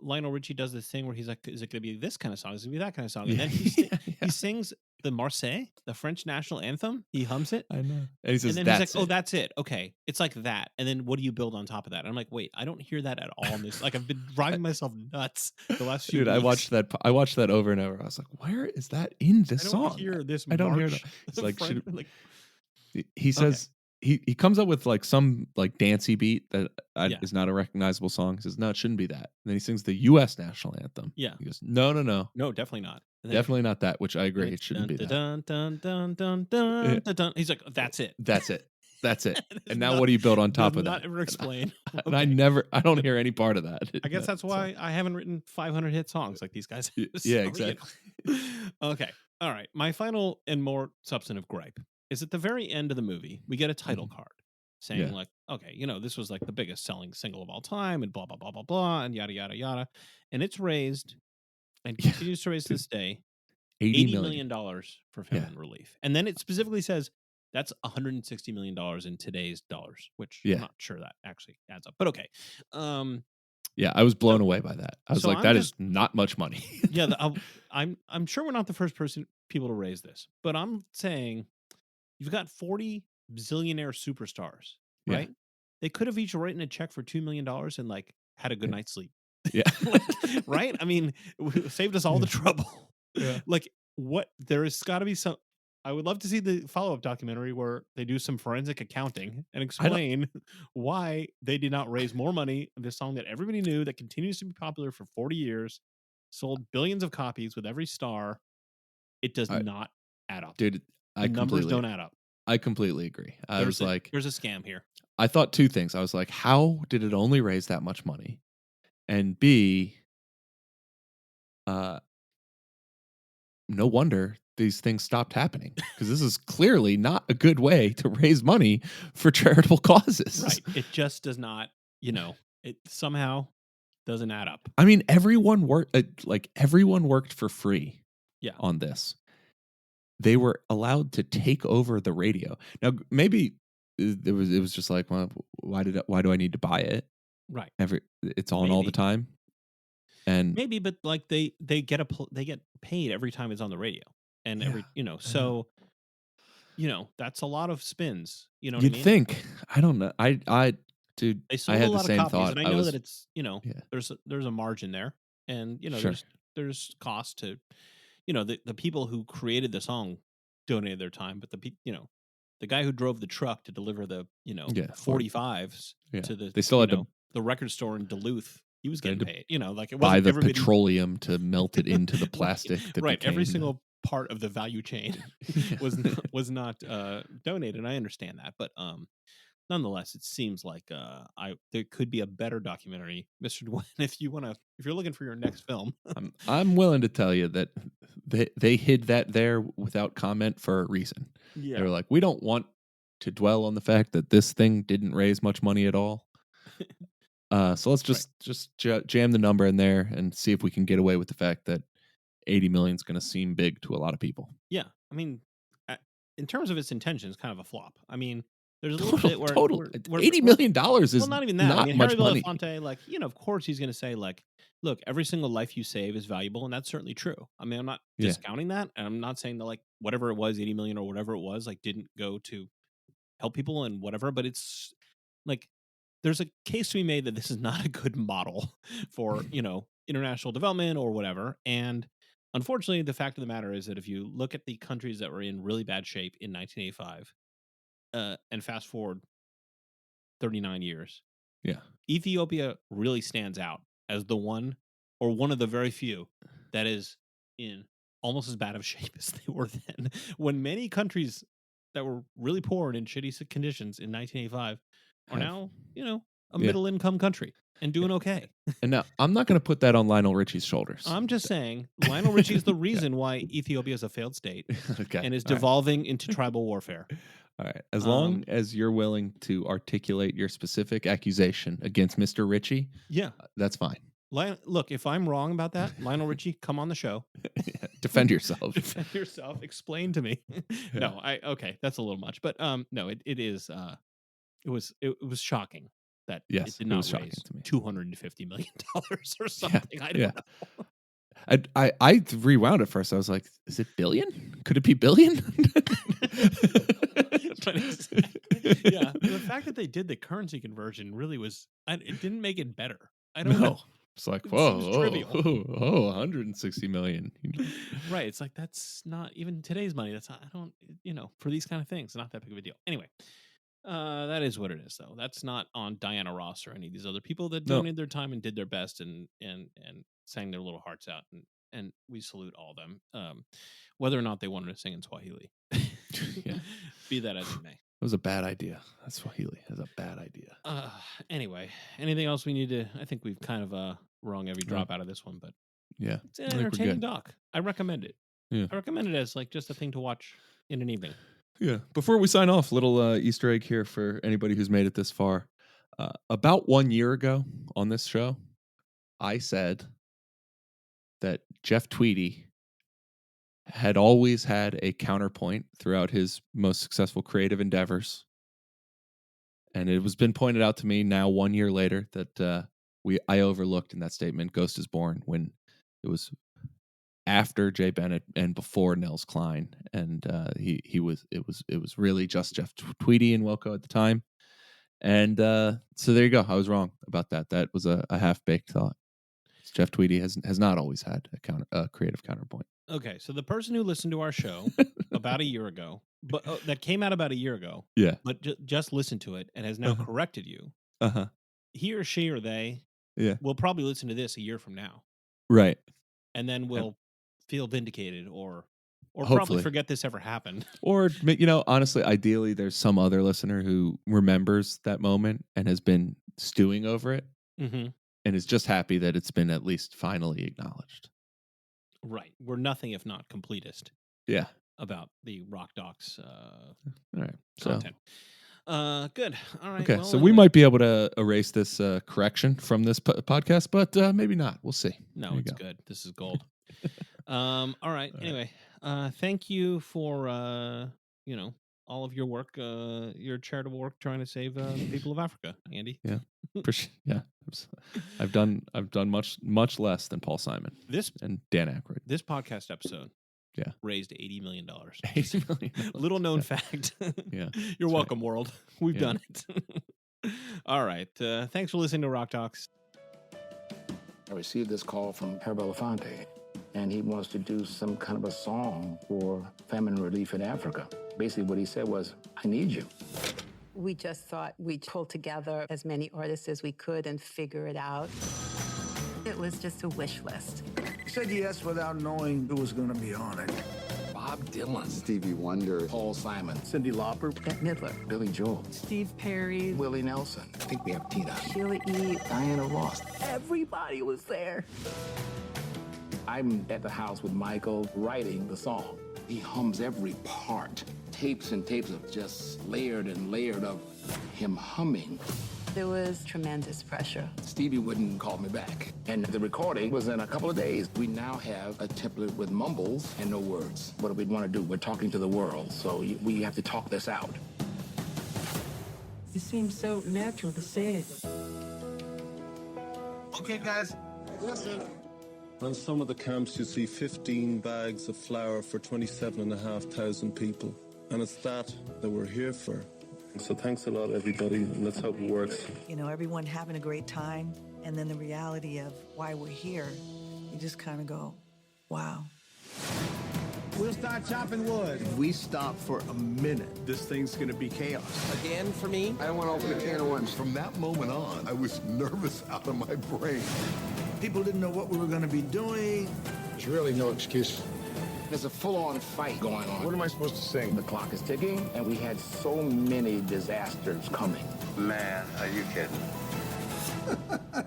Speaker 5: Lionel Richie does this thing where he's like, "Is it going to be this kind of song? Is it going to be that kind of song?" And then he sings the Marseillaise, the French national anthem. He hums it.
Speaker 6: I know. And he says,
Speaker 5: And then he's like,
Speaker 6: that's
Speaker 5: "Oh,
Speaker 6: it.
Speaker 5: that's it. Okay, it's like that." And then what do you build on top of that? And I'm like, "Wait, I don't hear that at all in this." Like I've been driving myself nuts the last few
Speaker 6: Dude,
Speaker 5: weeks.
Speaker 6: I watched that over and over. I was like, where is that in this
Speaker 5: I don't
Speaker 6: song?
Speaker 5: hear this.
Speaker 6: I don't hear
Speaker 5: march.
Speaker 6: that. It's like,
Speaker 5: French-
Speaker 6: he says, he comes up with like some like dancey beat that
Speaker 5: Yeah.
Speaker 6: is not a recognizable song. He says, no, it shouldn't be that. And then he sings the U.S. national anthem.
Speaker 5: Yeah.
Speaker 6: He goes, no,
Speaker 5: No, definitely not. And then-
Speaker 6: definitely not that, which I agree.
Speaker 5: and
Speaker 6: It shouldn't be that.
Speaker 5: dun, dun, dun, dun, dun,
Speaker 6: Yeah.
Speaker 5: dun, dun. He's like, "That's it.
Speaker 6: That's it. That's it.
Speaker 5: There's
Speaker 6: And now
Speaker 5: not-
Speaker 6: what do you build on top
Speaker 5: does
Speaker 6: of
Speaker 5: not
Speaker 6: that?
Speaker 5: ever explain.
Speaker 6: And I don't hear any part of that.
Speaker 5: I guess that's why I haven't written 500 hit songs like these guys.
Speaker 6: Yeah,
Speaker 5: So, you know.
Speaker 6: exactly.
Speaker 5: Okay. All right. My final and more substantive gripe is at the very end of the movie, we get a title card saying
Speaker 6: Yeah.
Speaker 5: like, okay, this was like the biggest selling single of all time and blah, blah, blah, blah, blah, and yada, yada, yada. And it's raised and
Speaker 6: Yeah.
Speaker 5: continues to raise to this day
Speaker 6: $80
Speaker 5: $80 million for famine relief. And then it specifically says that's $160 million in today's dollars, which
Speaker 6: Yeah.
Speaker 5: I'm not sure that actually adds up, but okay.
Speaker 6: Yeah, I was blown away by that. I was
Speaker 5: so
Speaker 6: like,
Speaker 5: I'm
Speaker 6: that is
Speaker 5: just-
Speaker 6: not much money.
Speaker 5: Yeah, I'm sure we're not the first people to raise this, but I'm saying you've got 40 zillionaire superstars,
Speaker 6: Yeah.
Speaker 5: right? They could have each written a check for $2 million and like had a good night's sleep,
Speaker 6: Yeah.
Speaker 5: right? I mean, saved us all the trouble.
Speaker 6: Yeah.
Speaker 5: Like, what? There has got to be some. I would love to see the follow-up documentary where they do some forensic accounting and explain why they did not raise more money. This song that everybody knew that continues to be popular for 40 years, sold billions of copies with every star. It does not add up.
Speaker 6: Dude,
Speaker 5: The numbers don't add up.
Speaker 6: I completely agree. I was like,
Speaker 5: there's a scam here.
Speaker 6: I thought two things. I was like, how did it only raise that much money? And B, no wonder these things stopped happening because this is clearly not a good way to raise money for charitable causes.
Speaker 5: Right. It just does not, it somehow doesn't add up.
Speaker 6: I mean, everyone worked for free
Speaker 5: Yeah.
Speaker 6: on this. They were allowed to take over the radio. Now, maybe it was just like, well, why do I need to buy it?
Speaker 5: Right.
Speaker 6: It's on all the
Speaker 5: Maybe.
Speaker 6: time. And
Speaker 5: Maybe, but like they get paid every time it's on the radio, and every so that's a lot lot of spins. You know what I
Speaker 6: you'd
Speaker 5: mean?
Speaker 6: think. I don't know. Dude,
Speaker 5: They sold
Speaker 6: I had
Speaker 5: a lot
Speaker 6: the same
Speaker 5: of copies,
Speaker 6: thought.
Speaker 5: and I know
Speaker 6: was,
Speaker 5: that it's there's a margin there, and
Speaker 6: Sure.
Speaker 5: there's cost to the people who created the song donated their time, but the guy who drove the truck to deliver the 45s to the
Speaker 6: they still had to
Speaker 5: the record store in Duluth. He was getting
Speaker 6: to
Speaker 5: paid. Like it
Speaker 6: buy
Speaker 5: wasn't
Speaker 6: the
Speaker 5: everybody.
Speaker 6: petroleum to melt it into the plastic. That
Speaker 5: Right. Every
Speaker 6: became-
Speaker 5: single part of the value chain was not donated. I understand that, but nonetheless, it seems like there could be a better documentary, Mr. Dwayne, if you're looking for your next film.
Speaker 6: I'm willing to tell you that they hid that there without comment for a reason.
Speaker 5: Yeah.
Speaker 6: They were like, we don't want to dwell on the fact that this thing didn't raise much money at all. So let's just jam the number in there and see if we can get away with the fact that 80 million is going to seem big to a lot of people.
Speaker 5: Yeah, I mean, in terms of its intentions, kind of a flop. I mean, there's a little bit where
Speaker 6: $80 million is
Speaker 5: well, not even that.
Speaker 6: not
Speaker 5: I mean,
Speaker 6: much
Speaker 5: Harry
Speaker 6: money.
Speaker 5: Belafonte, like of course he's going to say like, look, every single life you save is valuable, and that's certainly true. I mean, I'm not discounting that, and I'm not saying that like whatever it was, 80 million or whatever it was, like didn't go to help people and whatever. But it's like there's a case to be made that this is not a good model for international development or whatever, and unfortunately, the fact of the matter is that if you look at the countries that were in really bad shape in 1985, and fast forward 39 years,
Speaker 6: Yeah.
Speaker 5: Ethiopia really stands out as the one or one of the very few that is in almost as bad of shape as they were then. When many countries that were really poor and in shitty conditions in 1985 are now, a middle income country and doing okay.
Speaker 6: And now I'm not going to put that on Lionel Richie's shoulders.
Speaker 5: I'm just saying Lionel Richie is the reason why Ethiopia is a failed state
Speaker 6: Okay.
Speaker 5: and is
Speaker 6: All right.
Speaker 5: devolving into tribal warfare.
Speaker 6: All right. As long as you're willing to articulate your specific accusation against Mr. Richie,
Speaker 5: Yeah.
Speaker 6: that's fine.
Speaker 5: Look, if I'm wrong about that, Lionel Richie, come on the show.
Speaker 6: Defend yourself.
Speaker 5: Defend yourself. Explain to me. No, okay, that's a little much, but no, it is. It was shocking that
Speaker 6: Yes,
Speaker 5: it did
Speaker 6: it
Speaker 5: not
Speaker 6: was shocking
Speaker 5: raise
Speaker 6: to me.
Speaker 5: $250 million or something. I don't know.
Speaker 6: I rewound it first. I was like, is it billion? Could it be billion?
Speaker 5: But yeah, the fact that they did the currency conversion really was. It didn't make it better. I don't know.
Speaker 6: It's like,
Speaker 5: It
Speaker 6: whoa,
Speaker 5: seems trivial.
Speaker 6: 160 million.
Speaker 5: Right. It's like, that's not even today's money. That's not, I don't, for these kind of things, not that big of a deal. Anyway, that is what it is, though. That's not on Diana Ross or any of these other people that donated their time and did their best and sang their little hearts out. And we salute all of them, whether or not they wanted to sing in Swahili.
Speaker 6: Yeah.
Speaker 5: Be that as it may.
Speaker 6: It was a bad idea. That's Swahili. That's a bad idea.
Speaker 5: Anyway, anything else we need to? I think we've kind of wrung every drop out of this one, but
Speaker 6: yeah,
Speaker 5: it's an entertaining doc. I recommend it.
Speaker 6: Yeah.
Speaker 5: I recommend it as like just a thing to watch in an evening.
Speaker 6: Yeah. Before we sign off, little Easter egg here for anybody who's made it this far. About 1 year ago on this show, I said that Jeff Tweedy had always had a counterpoint throughout his most successful creative endeavors. And it was been pointed out to me now 1 year later that I overlooked in that statement Ghost is Born when it was after Jay Bennett and before Nels Klein. And it was really just Jeff Tweedy and Wilco at the time. And so there you go. I was wrong about that. That was a half-baked thought. Jeff Tweedy has not always had a creative counterpoint.
Speaker 5: Okay, so the person who listened to our show about a year ago, but that came out about a year ago,
Speaker 6: Yeah,
Speaker 5: but just listened to it and has now corrected you. He or she or they, will probably listen to this a year from now,
Speaker 6: right?
Speaker 5: And then will feel vindicated, or
Speaker 6: Hopefully.
Speaker 5: Probably forget this ever happened.
Speaker 6: Or honestly, ideally, there's some other listener who remembers that moment and has been stewing over it, and is just happy that it's been at least finally acknowledged.
Speaker 5: Right. We're nothing if not completist.
Speaker 6: Yeah.
Speaker 5: About the Rock Docs
Speaker 6: all right.
Speaker 5: content. Good. All right.
Speaker 6: Okay.
Speaker 5: Well,
Speaker 6: So we might be able to erase this correction from this podcast, but maybe not. We'll see.
Speaker 5: No, it's good. This is gold. All right. Anyway, thank you for all of your work, your charitable work trying to save the people of Africa, Andy.
Speaker 6: Yeah. Yeah. I've done much less than Paul Simon. And Dan Aykroyd.
Speaker 5: This podcast episode raised $80 million.
Speaker 6: $80 million.
Speaker 5: Little known fact.
Speaker 6: Yeah.
Speaker 5: You're welcome, world. We've done it. All right. Thanks for listening to Rock Talks.
Speaker 3: I received this call from Harry Belafonte, and he wants to do some kind of a song for famine relief in Africa. Basically, what he said was, I need you.
Speaker 7: We just thought we'd pull together as many artists as we could and figure it out. It was just a wish list.
Speaker 8: He said yes without knowing who was going to be on it.
Speaker 3: Bob Dylan,
Speaker 1: Stevie Wonder,
Speaker 3: Paul Simon,
Speaker 1: Cyndi Lauper,
Speaker 7: Bette Midler,
Speaker 3: Billy Joel,
Speaker 7: Steve Perry,
Speaker 3: Willie Nelson. I think we have Tina,
Speaker 7: Sheila E.
Speaker 3: Diana Ross.
Speaker 7: Everybody was there.
Speaker 3: I'm at the house with Michael writing the song. He hums every part. Tapes and tapes of just layered and layered of him humming.
Speaker 7: There was tremendous pressure.
Speaker 3: Stevie wouldn't call me back. And the recording was in a couple of days. We now have a template with mumbles and no words. What do we want to do? We're talking to the world, so we have to talk this out.
Speaker 9: It seems so natural to say it.
Speaker 8: Okay, guys, listen.
Speaker 10: On some of the camps, you see 15 bags of flour for 27,500 people. And it's that we're here for. So thanks a lot, everybody, and let's hope it works.
Speaker 9: Everyone having a great time, and then the reality of why we're here, you just kind of go, wow.
Speaker 1: We'll start chopping wood.
Speaker 8: If we stop for a minute, this thing's gonna be chaos.
Speaker 1: Again for me?
Speaker 8: I don't want to open a can of worms. From that moment on, I was nervous out of my brain. People didn't know what we were gonna be doing.
Speaker 3: There's really no excuse. There's a full-on fight going on.
Speaker 8: What am I supposed to sing?
Speaker 3: The clock is ticking, and we had so many disasters coming.
Speaker 11: Man, are you kidding?